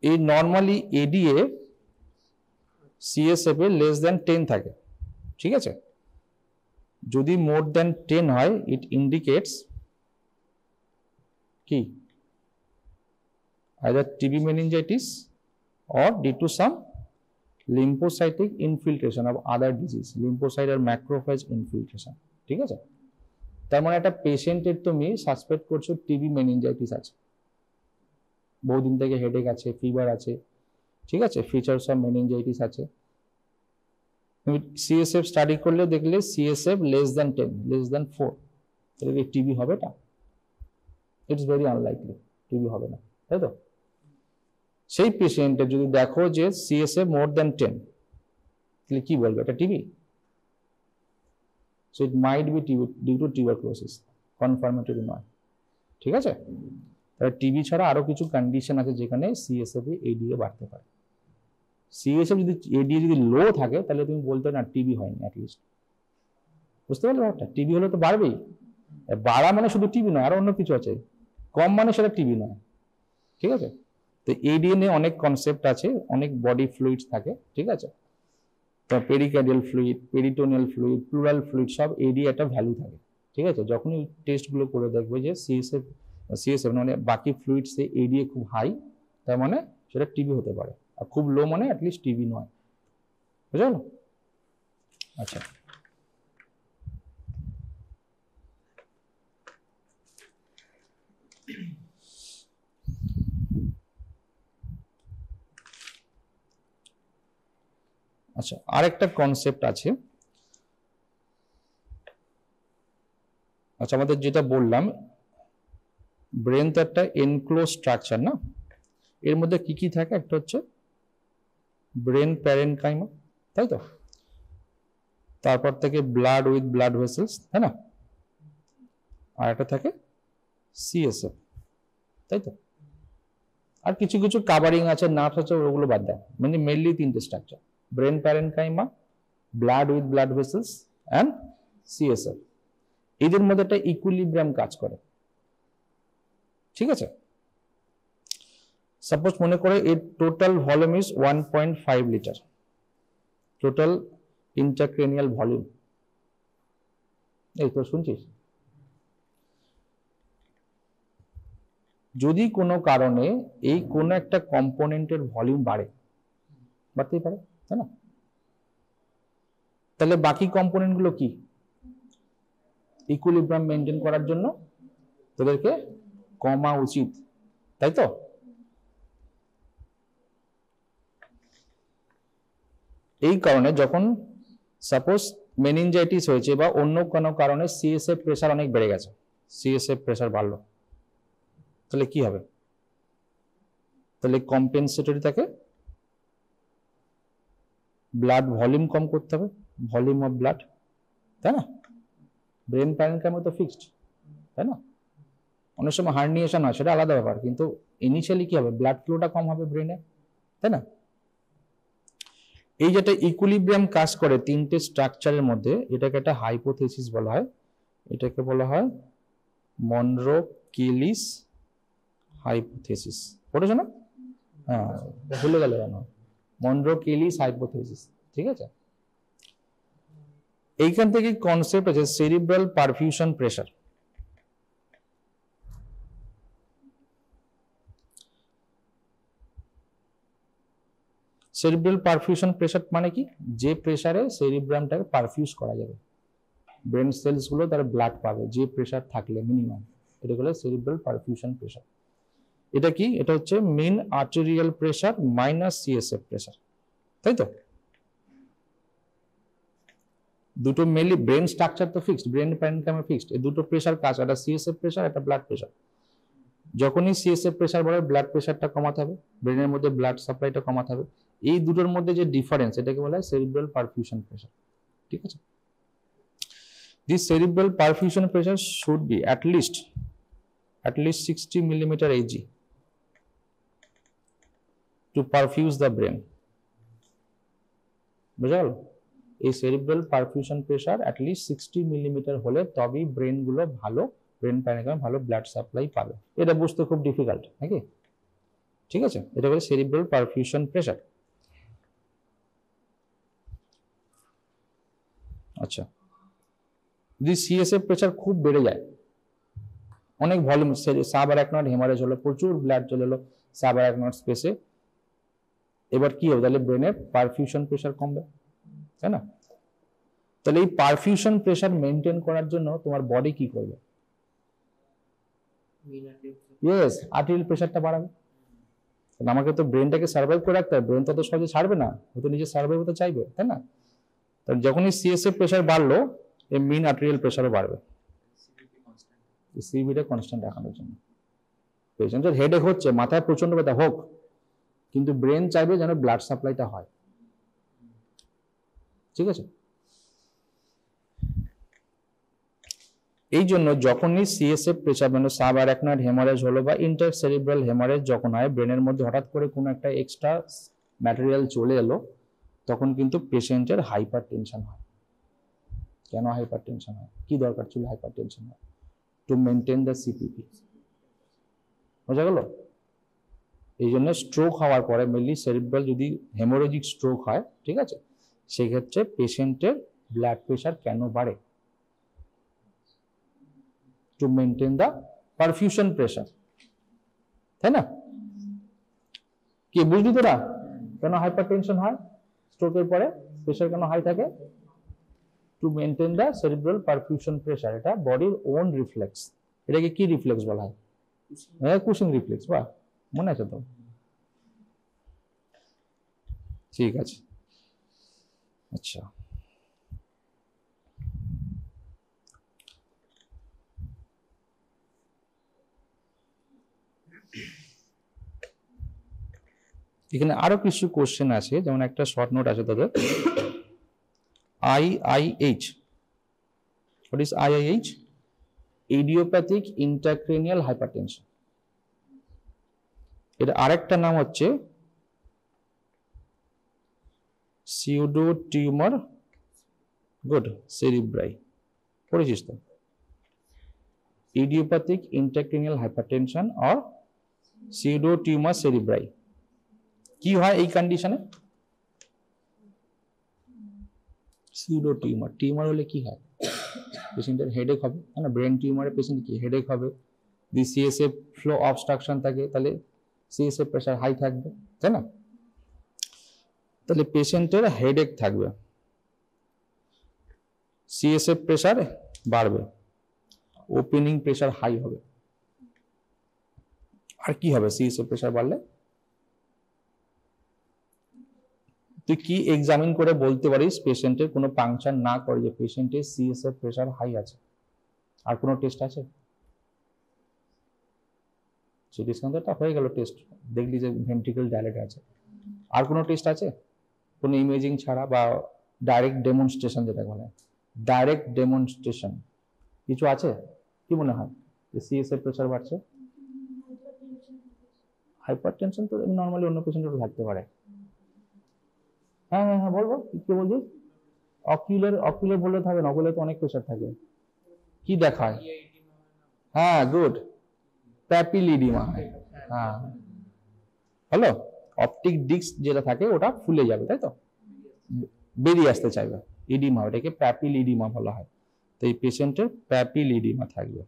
এই নর্মালি এডিএ সিএসএফ এ লেস দ্যান 10 থাকে, ঠিক আছে। যদি মোর দ্যান 10 হয় ইট ইন্ডিকেটস কি either TB meningitis or due to some lymphocytic infiltration of other disease, lymphocyte or macrophage infiltration, ঠিক আছে। তার মানে একটা পেশেন্টের তুমি সাসপেক্ট করছো টিবি মেনিনজাইটিস আছে, বহুদিন থেকে হেডেক আছে, ফিভার আছে, ঠিক আছে, ফিচার্স অফ মেনিনজাইটিস আছে। তুমি সিএসএফ স্টাডি করলে দেখলে CSF less than 10, less than 4, তাহলে টিবি হবে না? ইটস ভেরি আনলাইকলি টিবি হবে না, তাই তো। সেই পেশেন্টের যদি দেখো যে সিএসএফ মোর দ্যান 10, তাহলে কি বলবে? এটা TB. So it might be due to tuberculosis, confirmatory নয়, ঠিক আছে। তাহলে টিবি ছাড়া আরো কিছু কন্ডিশন আছে যেখানে সিএসএফ এ এডিএ বাড়তে পারে। সিএসএফ যদি এডিএ যদি লো থাকে তাহলে তুমি বলতে না টিবি হয়নি, অ্যাটলিস্ট। বুঝতে পারলে ব্যাপারটা? টিবি হলে তো বাড়বেই, বাড়া মানে শুধু টিবি নয়, আরো অন্য কিছু আছে। কম মানে সেটা টিবি নয়, ঠিক আছে। তো এডিএ নিয়ে অনেক কনসেপ্ট আছে, অনেক বডি ফ্লুইডস থাকে, ঠিক আছে। তো pericardial fluid, peritoneal fluid, plural fluid, সব এডিএ একটা ভ্যালু থাকে, ঠিক আছে। যখনই টেস্টগুলো করে দেখবে যে সিএসএফ মানে বাকি ফ্লুইডসে এডিএ খুব হাই, তার মানে সেটা টিবি হতে পারে। আর খুব লো মানে অ্যাটলিস্ট টিবি নয়, বুঝা গেল? আচ্ছা, আচ্ছা, আরেকটা কনসেপ্ট আছে। আচ্ছা, আমাদের যেটা বললাম ব্রেন তো একটা এনক্লোজ স্ট্রাকচার না, এর মধ্যে কি কি থাকে? একটা হচ্ছে ব্রেন প্যারেনকাইমা, তাই তো। তারপর থেকে ব্লাড উইথ ব্লাড ভেসেলস, তাই না। আর একটা থাকে সিএসএফ, তাই তো। আর কিছু কিছু কাভারিং আছে, নার্ভস আছে, ওগুলো বাদ দেয়। মানে মেইনলি তিনটে structure: brain parenchyma, blood with blood vessels and CSF. এদের মধ্যে একটা ইকুইলিব্রিয়াম কাজ করে, ঠিক আছে। সাপোজ মনে করে এর total volume is 1.5 litre, total intracranial volume. এই তো শুনছিস? যদি কোনো কারণে এই কোনো একটা কম্পোনেন্টের ভলিউম বাড়তেই পারে, তাই না। তাহলে বাকি কম্পোনেন্টগুলো কি? ইকুইলিব্রিয়াম মেনটেন করার জন্য তাদেরকে কমা উচিত, তাই তো। এই কারণে যখন সাপোজ মেনিনজাইটিস হয়েছে বা অন্য কোনো কারণে সিএসএফ প্রেসার অনেক বেড়ে গেছে, সিএসএফ প্রেসার বাড়লো, তাহলে কি হবে? তাহলে কম্পেনসেটরি তাকে ব্লাড ভলিউম কম করতে হবে, ভলিউম অফ ব্লাড, তাই না। ব্রেন প্যারেনকাইমা তো ফিক্সড, তাই না। অনেক সময় হার্নিয়েশন হয়, সেটা আলাদা ব্যাপার, কিন্তু ইনিশিয়ালি কি হবে? ব্লাড ফ্লোটা কম হবে ব্রেনে, তাই না। এই যেটা ইকুইলিব্রিয়াম কাজ করে তিনটে স্ট্রাকচারের মধ্যে, এটাকে একটা হাইপোথেসিস বলা হয়। এটাকে বলা হয় মনরো-কেলিস হাইপোথেসিস। পড়েছো না? হ্যাঁ, ভুলে গেলে কেন? মনরো-কেলিস হাইপোথেসিস, ঠিক আছে। এইখান থেকে কনসেপ্ট আছে cerebral perfusion pressure. Cerebral perfusion pressure মানে কি? যে প্রেসারে সেরিব্রামটাকে পারফিউজ করা যাবে, ব্রেন সেলস গুলো তার ব্লাড পাবে যে প্রেসার থাকলে মিনিমাম, এটা হলো সেরিব্রাল পারফিউশন প্রেসার। এটা কি? এটা হচ্ছে main arterial pressure minus CSF pressure, তাই তো। দুটো মেইনলি ব্রেন স্ট্রাকচার তো ফিক্সড, ব্রেন প্যারেনকাইমা ফিক্সড, এই দুটো প্রেসার কাজ, একটা সিএসএফ প্রেসার, একটা ব্লাড প্রেসার। যখনই সিএসএফ প্রেসার বাড়ে ব্লাড প্রেসারটা কমাতে হবে, ব্রেনের মধ্যে ব্লাড সাপ্লাইটা কমাতে হবে। এই দুটোর মধ্যে যে ডিফারেন্স, এটাকে বলা হয় সেরিব্রাল পারফিউশন প্রেসার, ঠিক আছে। This cerebral perfusion pressure should be at least 60 millimeter Ag to perfuse the brain. বুঝা গেল? এই cerebral perfusion pressure at least 60 millimetre হলে তবেই ব্রেন গুলো ভালো, ব্রেন প্যারেনকাইমা ভালো ব্লাড সাপ্লাই পাবে। এটা বুঝতে খুব ডিফিকাল্ট নাকি? ঠিক আছে, এটা হলো সেরিব্রাল পারফিউশন প্রেশার। আচ্ছা, যদি সিএসএফ প্রেশার খুব বেড়ে যায়, অনেক ভলিউম সাবআরাকনয়েড হেমারেজ হলো, প্রচুর ব্লাড চলে এলো সাবআরাকনয়েড স্পেসে, এবার কি হবে? তাহলে ব্রেনের পারফিউশন প্রেশার কমবে, তাই না? তাহলে এই পারফিউশন প্রেশার মেনটেন করার জন্য তোমার বডি কি করবে? ইয়েস, আর্টেরিয়াল প্রেশারটা বাড়াবে। আমাকে তো ব্রেনটাকে সার্ভাইভ করে রাখতে হবে, ব্রেন তো সহজে ছাড়বে না, ও তো নিজে সার্ভাইভ হতে চাইবে, তাই না? তাহলে যখনই সিএসএফ প্রেশার বাড়লো, এই মিন আর্টেরিয়াল প্রেশারও বাড়বে, সিবিটা কনস্ট্যান্ট রাখানোর জন্য। পেশেন্টের হেডেক হচ্ছে, মাথায় প্রচন্ড ব্যথা হোক, কিন্তু ব্রেন চাইবে যেন ব্লাড সাপ্লাইটা হয়, ঠিক আছে? এই জন্য যখনই সিএসএফ প্রেশার মানে সাবআরাকনয়েড হেমারেজ হলো বা ইন্টারসেরিব্রাল হেমারেজ যখন হয়, ব্রেনের মধ্যে হঠাৎ করে কোনো একটা এক্সট্রা ম্যাটেরিয়াল চলে এলো, তখন কিন্তু পেশেন্টের হাইপার টেনশন হয়। কেন হাইপার টেনশন হয়? কি দরকার ছিল হাইপার টেনশন হয়? To maintain the CPP. বোঝা গেল? এই জন্য স্ট্রোক হওয়ার পরে মেনলি সেরিব্রাল যদি হেমোরেজিক স্ট্রোক হয়, ঠিক আছে, সেক্ষেত্রে পেশেন্টের ব্লাড প্রেশার কেন বাড়ে? To maintain the perfusion pressure, তাই না? কি বুঝলি তোরা কেন হাইপার টেনশন হয়? স্ট্রোকের পরে প্রেশার কেন হাই থাকে? To maintain the cerebral perfusion pressure. এটা বডির ওন রিফ্লেক্স। এটাকে কি রিফ্লেক্স বলা হয়? হ্যাঁ, কুশিং রিফ্লেক্স। বাহ, মনে আছে তো? ঠিক আছে, আচ্ছা। এখানে আরো কিছু কোশ্চেন আছে, যেমন একটা শর্ট নোট আছে তাদের। IIH, what is IIH? Idiopathic intracranial hypertension. এর আরেকটা নাম হচ্ছে সিউডো টিউমার সেরিব্রাই। পড়েছিস তো? Idiopathic intracranial hypertension or pseudo tumour cerebri. কি হয় এই কন্ডিশনে? সিউডো টিউমার, টিউমার হলে কি হয়? পেশেন্টের হেডেক হবে, তাই না? ব্রেন টিউমারের পেশেন্ট কি হেডেক হবে? যদি সিএসএফ ফ্লো অবস্ট্রাকশন থাকে, তাহলে সিএসএফ প্রেশার হাই থাকবে, তাই না? তাহলে পেশেন্টের হেডেক থাকবে, সিএসএফ প্রেশার বাড়বে, ওপেনিং প্রেশার হাই হবে। আর কি হবে সিএসএফ প্রেশার বাড়লে? তুই কি এক্সামিন করে বলতে পারিস পেশেন্টের কোনো পাংচার না করে যে পেশেন্টের সিএসএফ প্রেশার হাই আছে? আর কোনো টেস্ট আছে? সিটি স্ক্যানটা হয়ে গেল টেস্ট, দেখলি যে ভেন্ট্রিকল ডাইলেট আছে। আর কোনো টেস্ট আছে? কোনো ইমেজিং ছাড়া বা ডাইরেক্ট ডেমনস্ট্রেশন, যেটা বলে ডাইরেক্ট ডেমনস্ট্রেশন, কিছু আছে? কি মনে হয় যে সিএসএফ প্রেশার বাড়ছে? হাইপারটেনশন তো নর্মালি অন্য পেশেন্টেরও থাকতে পারে। হ্যাঁ হ্যাঁ হ্যাঁ, বলবো। কি বলছিস? অকুলার বললে থাকবে না, অকুলার তো অনেক প্রেশার থাকে। কি দেখায়? হ্যাঁ, গুড, প্যাপিলিডিমা। হ্যাঁ, হ্যালো, অপটিক ডিস্ক যেটা থাকে ওটা ফুলে যাবে, তাই তো, বেরিয়ে আসতে চাইবে, ইডিমা, ওটাকে প্যাপিলিডিমা বলা হয়। তো এই পেশেন্টের প্যাপিলিডিমা থাকবে।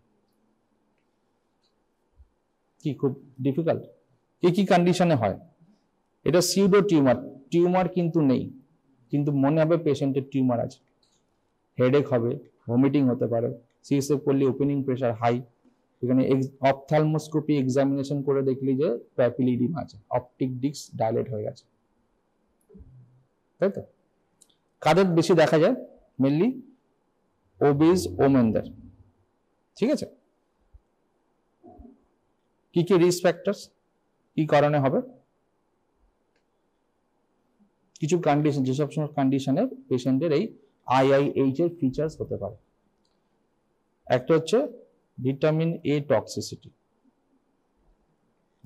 কি খুব ডিফিকাল্ট? কি কন্ডিশনে হয়? এটা সিউডো টিউমার, টিউমার কিন্তু নেই, কিন্তু মনে হবে পেশেন্টের টিউমার আছে। হেডেক হবে, ভমিটিং হতে পারে, সিএসএফ করলে ওপেনিং প্রেশার হাই। এখানে অপথ্যালমোস্কোপি এক্সামিনেশন করে দেখলি যে প্যাপিলিডিমা আছে, অপটিক ডিস্ক ডাইলেট হয়ে গেছে, তাই তো? কাদের বেশি দেখা যায়? মেনলি ওবেজ ওমেনদের, ঠিক আছে? কি কি রিস্ক ফ্যাক্টরস, কি কারণে হবে? কিছু কন্ডিশন, যেসব সময় কন্ডিশনে পেশেন্টের এই IIH এর ফিচার্স হতে পারে। একটা হচ্ছে ভিটামিন এ টক্সিসিটি,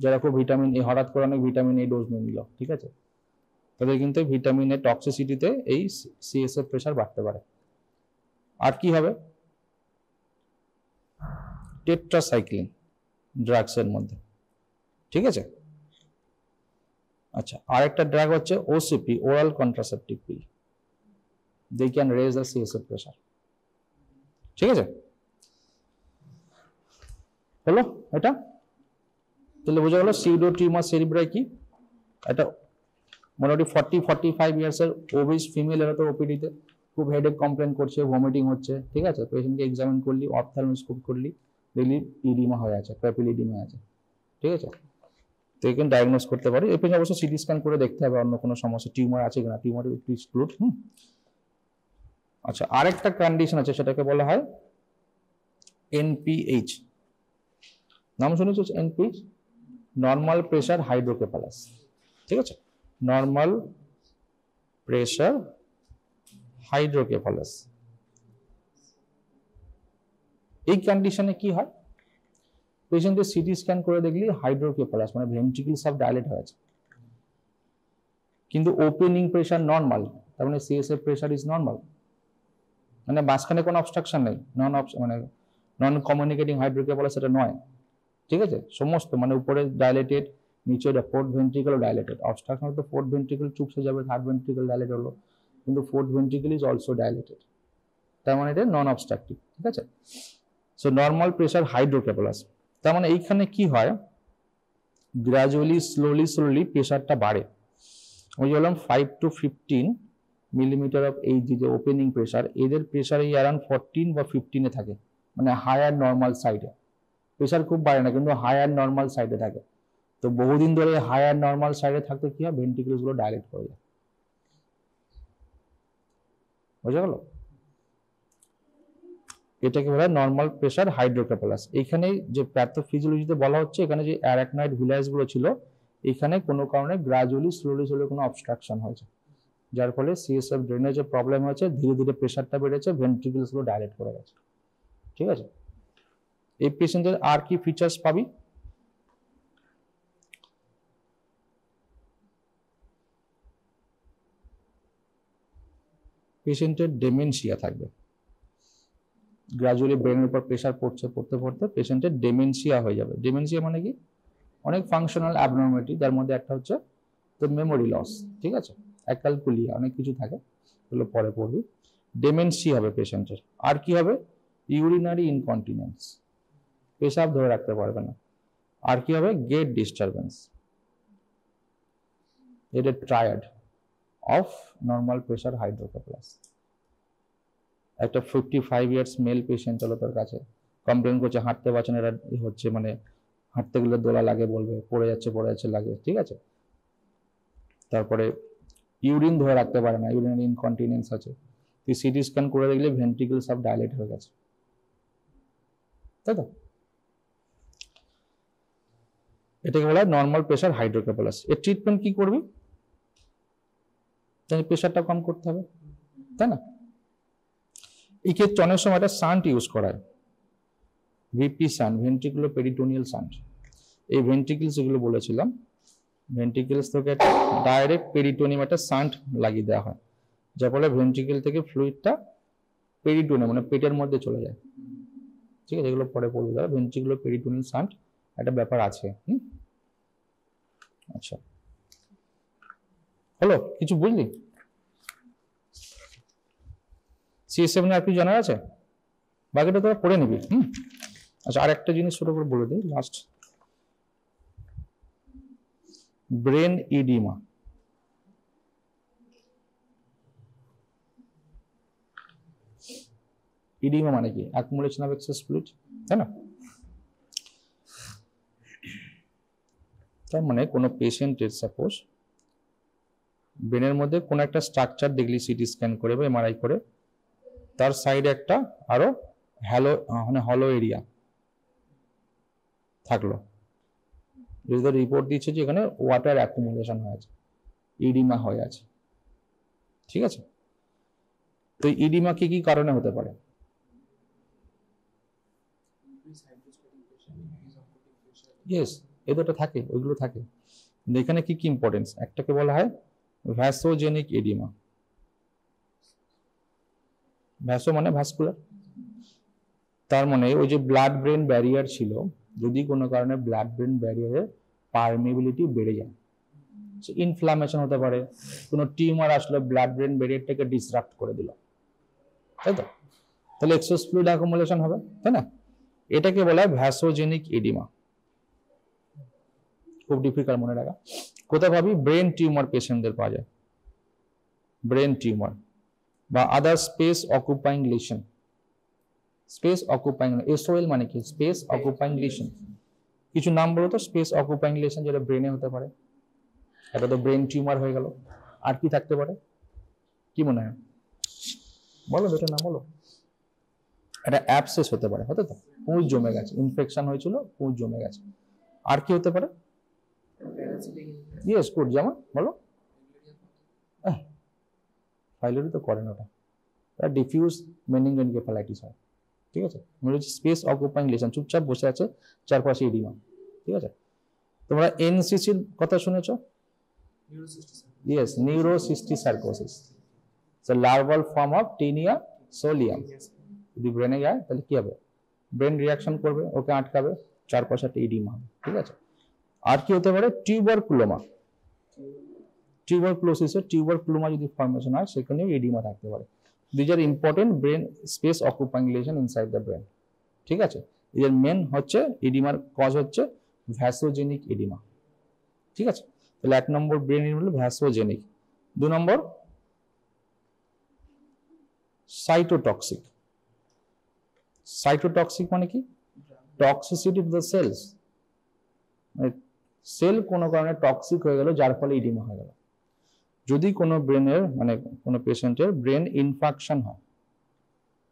যারা খুব ভিটামিন এ, হঠাৎ করে অনেক ভিটামিন এ ডোজ নিয়ে নিল, ঠিক আছে, তো তাদের কিন্তু ভিটামিনের টক্সিসিটিতে এই সিএসএফ প্রেশার বাড়তে পারে। আর কি হবে, টেট্রাসাইক্লিন ড্রাগসের মধ্যে, ঠিক আছে। আচ্ছা, আরেকটা ড্রাগ হচ্ছে OCP, oral contraceptive pill, they can raise the CSF pressure, ঠিক আছে। হলো এটা, তাহলে বোঝা গেল সিউডো টিউমার সেরিব্রাই কি। এটা মোটামুটি 40-45 ইয়ার্সের ওবিস ফিমেল, এরা তো ওপিডিতে খুব হেডেক কমপ্লেন করছে, ভমিটিং হচ্ছে, ঠিক আছে। পেশেন্টকে এক্সামিন করলি, অপথ্যালমোস্কোপ করলি, দেখলি ইডিমা হয়ে আছে, প্যাপিল ইডিমা আছে, ঠিক আছে। তো এখানে ডায়াগনোস করতে পারি। এই পেশেন্ট অবশ্যই সিটি স্ক্যান করে দেখতে হবে অন্য কোনো সমস্যা টিউমার আছে কিনা, টিউমার এক্সক্লুড। আচ্ছা, আরেকটা কন্ডিশন আছে, সেটাকে বলা হয় এনপিএইচ। নাম শুনেছিস এনপিএইচ? নর্মাল প্রেশার হাইড্রোকেফালাস, ঠিক আছে। নর্মাল প্রেশার হাইড্রোকেফালাস, এই কন্ডিশনে কি হয়, পেশেন্টের সিটি স্ক্যান করে দেখলি হাইড্রোকেফালাস মানে ভেন্ট্রিকল সব ডাইলেট হয়েছে, কিন্তু ওপেনিং প্রেশার নর্মাল, তার মানে সিএসএফ প্রেশার ইজ নর্মাল, মানে মাঝখানে কোনো অবস্ট্রাকশন নেই, মানে নন কমিউনিকেটিং হাইড্রোকেফালাস এটা নয়, ঠিক আছে। সমস্ত মানে উপরে ডাইলেটেড, নিচে ফোর্থ ভেন্ট্রিকল ডাইলেটেড। অবস্ট্রাকশন হলে ফোর্থ ভেন্ট্রিকল চুপসে যাবে, থার্ড ভেন্ট্রিকল ডাইলেট হলো, কিন্তু fourth ventricle is also dilated, তার মানে এটা নন অবস্ট্রাকটিভ, ঠিক আছে। সো নর্মাল প্রেশার হাইড্রোকেফালাস, তার মানে এইখানে কি হয়, গ্রাজুয়ালি স্লোলি প্রেশারটা বাড়ে। ওই বললাম 5 to 15 মিলিমিটার অফ এই যে ওপেনিং প্রেশার, এদের প্রেশার এই অ্যারাউন্ড 14 বা 15-এ থাকে, মানে হায়ার নর্মাল সাইডে। প্রেশার খুব বাড়ে না, কিন্তু হায়ার নর্মাল সাইডে থাকে। তো বহুদিন ধরে হায়ার নর্মাল সাইডে থাকতে কি হয়, ভেন্ট্রিকলস গুলো ডাইলেট করে যায়, বুঝা গেল। এটাকে বলা হয় নর্মাল প্রেশার হাইড্রোকেফালাস। এখানে যে প্যাথোফিজিওলজিতে বলা হচ্ছে, এখানে যে অ্যারাকনয়েড ভিলাস গুলো ছিল, এখানে কোনো কারণে গ্রাজুয়ালি স্লোলি কোনো অবস্ট্রাকশন হয়েছে, যার ফলে সিএসএফ ড্রেনেজে প্রবলেম হয়েছে, ধীরে ধীরে প্রেশারটা বেড়েছে, ভেন্ট্রিকলস গুলো ডাইলেট করে গেছে, ঠিক আছে। এই পেশেন্টের আর কি ফিচার্স পাবি, পেশেন্টের ডেমেনশিয়া থাকবে, গ্রাজুয়ালি ব্রেনের উপর প্রেশার পড়তে পেশেন্টের ডেমেনশিয়া হয়ে যাবে। ডেমেনশিয়া মানে কি, অনেক ফাংশনাল অ্যাবনর্মালিটি, যার মধ্যে একটা হচ্ছে তো মেমোরি লস, ঠিক আছে, অ্যাকালকুলিয়া, অনেক কিছু থাকে, এগুলো পরে পড়বি। ডেমেনশিয়া হবে পেশেন্টের। আর কি হবে, ইউরিনারি ইনকন্টিনেন্স, পেশাব ধরে রাখতে পারবে না। আর কি হবে, গেট ডিস্টারবেন্স। এটা triad of normal pressure hydrocephalus. একটা 55 ইয়ার্স মেল পেশেন্ট চলো তোর কাছে, কমপ্লেন করছে হাঁটতে পারছে না, এরা হচ্ছে মানে হাঁটতে গেলে দোলা লাগে, বলবে পড়ে যাচ্ছে লাগে, ঠিক আছে। তারপরে ইউরিন ধরে রাখতে পারে না, ইউরিনারি ইনকন্টিনেন্স আছে, তুই সিটি স্ক্যান করে দেখলে ভেন্ট্রিকল সব ডাইলেট হয়ে গেছে, তাই তো। এটাকে বলা হয় নর্মাল প্রেশার হাইড্রোকেফালাস। এর ট্রিটমেন্ট কি করবি, প্রেশারটা কম করতে হবে, তাই না। এই ক্ষেত্রে অনেক সময় একটা শান্ট ইউজ করা হয়, ভিপি শান্ট, ভেন্ট্রিকুলো পেরিটোনিয়াল শান্ট। এই ভেন্ট্রিকলস যেগুলো বলেছিলাম, ভেন্ট্রিকলস থেকে ডাইরেক্ট পেরিটোনিয়াম একটা শান্ট লাগিয়ে দেওয়া হয়, যার ফলে ভেন্ট্রিকল থেকে ফ্লুইডটা পেরিটোনিয়াম মানে পেটের মধ্যে চলে যায়, ঠিক আছে। এগুলো পরে পড়বে যারা, ভেন্ট্রিকুলো পেরিটোনিয়াল শান্ট একটা ব্যাপার আছে। আচ্ছা, হলো, কিছু বুঝলি? সিএসএফ নিয়ে আর কিছু জানার আছে, বাকিটা তোরা পড়ে নিবি। আচ্ছা, আর একটা জিনিস ছোট করে বলে দিই লাস্ট, ব্রেন ইডিমা। ইডিমা মানে কি, অ্যাকুমুলেশন অফ এক্সেস ফ্লুইড, তাই না। তার মানে কোনো পেশেন্টের সাপোজ ব্রেনের মধ্যে কোনো একটা স্ট্রাকচার দেখলি সিটি স্ক্যান করে বা এমআরআই করে, তার সাইডে একটা আরো মানে হলো এরিয়া থাকলো, যদি রিপোর্ট দিচ্ছে যে এখানে ওয়াটার অ্যাকুমুলেশন হয়েছে, ইডিমা হয়ে আছে, ঠিক আছে। তো ইডিমা কি কি কারণে হতে পারে, ইয়েস, এ দুটো থাকে, ওইগুলো থাকে, কিন্তু এখানে কি কি ইম্পর্টেন্স, একটাকে বলা হয় ভ্যাসোজেনিক এডিমা। ভ্যাসো মানে ভাস্কুলার, তার মানে ওই যে ব্লাড ব্রেন ব্যারিয়ার ছিল, যদি কোনো কারণে ব্লাড ব্রেন ব্যারিয়ারের পারমিবিলিটি বেড়ে যায়, ইনফ্লামেশন হতে পারে, কোনো টিউমার আসলে ব্লাড ব্রেন ব্যারিয়ারটাকে ডিসরাপ্ট করে দিল, তাই তো, তাহলে এক্সেস ফ্লুইড অ্যাকুমুলেশন হবে, তাই না? এটাকে বলা হয় ভ্যাসোজেনিক এডিমা। খুব ডিফিকাল্ট মনে রাখা। কোথায় ভাবি? ব্রেন টিউমার পেশেন্টদের পাওয়া যায়, ব্রেন টিউমার বা other space occupying lesion. Space occupying, SOL মানে কি? Space occupying lesion. কিছু নাম বলো তো স্পেস অকুপাইং লিশন যেটা ব্রেনে হতে পারে। এটা তো ব্রেন টিউমার হয়ে গেল। আর কি থাকতে পারে, কি মনে হয়? বলো বেটা, নাম বলো। এটা অ্যাবসেস হতে পারে, হতে তো, পুঁজ জমে গেছে, ইনফেকশন হয়েছিল, পুঁজ জমে গেছে। আর কি হতে পারে? ইয়েস, গুড, যেমন বলো। ফাইলোরি তো করেন ওটা, ডিফিউজ মেনিনজাইটিস হয়, ঠিক আছে? স্পেস অকুপাইং লিশন, চুপচাপ বসে আছে, চারপাশে এডিমা, ঠিক আছে? তোমরা এনসিসির কথা শুনেছো? Yes, neurocysticercosis, larval form of taenia solium. যদি ব্রেনে যায় তাহলে কি হবে? ব্রেন রিয়াকশন করবে, ওকে আটকাবে, চারপাশে একটা এডিমা হবে, ঠিক আছে? আর কি হতে পারে? টিউবারকুলোমা। টিউবারকুলোসিসের টিউবারকুলোমা যদি ফর্মেশন হয়, সেখানেও এডিমা থাকতে পারে। These are important brain space occupying lesion inside the brain, ঠিক আছে? এর মেন হচ্ছে এডিমার কজ হচ্ছে ভ্যাসোজেনিক এডিমা, ঠিক আছে? তাহলে 1 নম্বর ব্রেন এডিমা হলো ভ্যাসোজেনিক। 2 নম্বর সাইটোটক্সিক। সাইটোটক্সিক মানে কি? টক্সিসিটি টু দ্য সেলস, মানে সেল কোনো কারণে টক্সিক হয়ে গেল, যার ফলে ইডিমা হয়ে গেল। যদি কোনো ব্রেনের মানে কোনো পেশেন্টের ব্রেন ইনফাকশন হয়,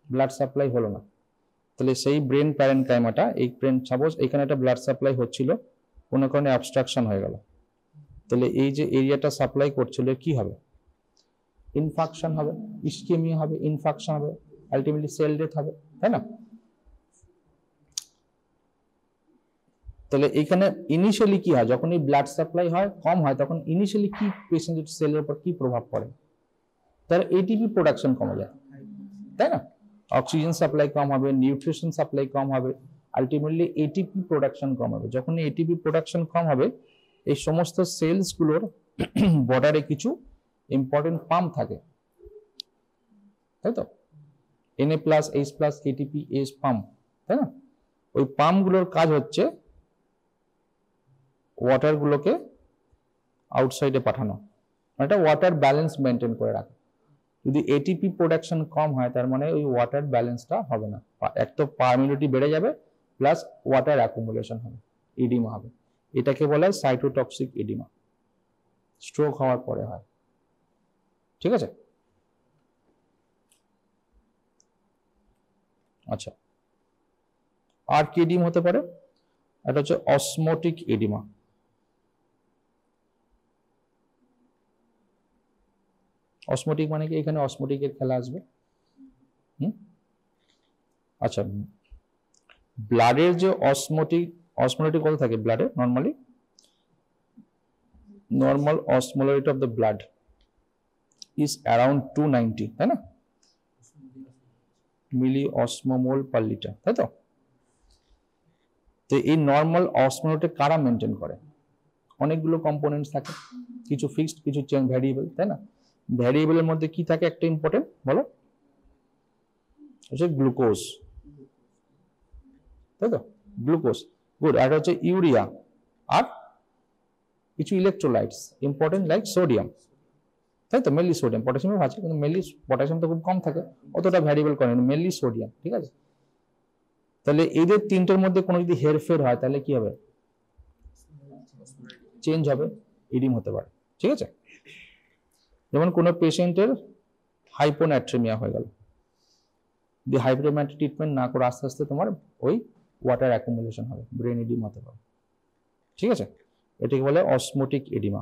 ব্লাড সাপ্লাই হলো না, তাহলে সেই ব্রেন প্যারেনকাইমাটা, এই ব্রেন সাপোজ এখানে একটা ব্লাড সাপ্লাই হচ্ছিল, কোনো কারণে অবস্ট্রাকশন হয়ে গেল, তাহলে এই যে এরিয়াটা সাপ্লাই করছিল কি হবে? ইনফাকশন হবে, ইসকেমিয়া হবে, ইনফাকশন হবে, আলটিমেটলি সেল ডেথ হবে, তাই না? তাহলে এখানে ইনিশিয়ালি কি হয়? যখন এই ব্লাড সাপ্লাই হয় কম হয়, তখন ইনিশিয়ালি কি পেশেন্টের সেলের উপর কি প্রভাব পড়ে? তার এটিপি প্রোডাকশন কমে যায়, তাই না? অক্সিজেন সাপ্লাই কম হবে, নিউট্রিশন সাপ্লাই কম হবে, আলটিমেটলি এটিপি প্রোডাকশন কম হবে। যখন এটিপি প্রোডাকশন কম হবে, এই সমস্ত সেলসগুলোর বর্ডারে কিছু ইম্পর্টেন্ট পাম্প থাকে, তাই তো, Na+, H+, ATP, H pump, তাই না? ওই পাম্পগুলোর কাজ হচ্ছে ওয়াটারগুলোকে আউটসাইডে পাঠানো, এটা ওয়াটার ব্যালেন্স মেনটেন করে রাখে। যদি এটিপি প্রোডাকশন কম হয়, তার মানে ওই ওয়াটার ব্যালেন্সটা হবে না, এক তো পারমিলিটি বেড়ে যাবে, প্লাস ওয়াটার অ্যাকুমুলেশন হবে, এডিমা হবে। এটাকে বলা হয় সাইটোটক্সিক এডিমা, স্ট্রোক হওয়ার পরে হয়, ঠিক আছে? আচ্ছা, আর কি এডিমা হতে পারে? এটা হচ্ছে অসমোটিক এডিমা। অসমোটিক মানে কি? এখানে অসমোটিকের খেলা আসবে। আচ্ছা, ব্লাডের যে অসমোলারিটি কত থাকে ব্লাডে? Normally normal osmolarity of the blood is around 290, তাই না? মিলি অসমোমোল পার লিটার, তাই তো? তো এই নর্মাল অসমোলারিটি কারা মেনটেন করে? অনেকগুলো কম্পোনেন্টস থাকে, কিছু ফিক্সড, কিছু চেঞ্জ, ভ্যারিয়েবল, তাই না? ভ্যারিয়েবলের মধ্যে কি থাকে একটা ইম্পর্টেন্ট, বলো? হচ্ছে গ্লুকোজ, তাই তো, গ্লুকোজ, গুড। আর হচ্ছে ইউরিয়া, আর কিছু ইলেকট্রোলাইটস ইম্পর্টেন্ট লাইক সোডিয়াম, তাই তো, মেনলি সোডিয়াম, পটাশিয়ামও আছে কিন্তু মেনলি পটাশিয়াম তো খুব কম থাকে, অতটা ভ্যারিয়েবল করে না, মেনলি সোডিয়াম, ঠিক আছে? তাহলে এদের তিনটের মধ্যে কোনো যদি হেরফের হয়, তাহলে কি হবে? চেঞ্জ হবে, এডিম হতে পারে, ঠিক আছে? যেমন কোনো পেশেন্টের হাইপোন্যাট্রেমিয়া হয়ে গেল, যদি হাইপোন্যাট্রিক ট্রিটমেন্ট না করে আস্তে আস্তে তোমার ওই ওয়াটার অ্যাকুমুলেশন হবে, ব্রেন এডিমা হতে পারে, ঠিক আছে? এটাকে বলে অসমোটিক এডিমা।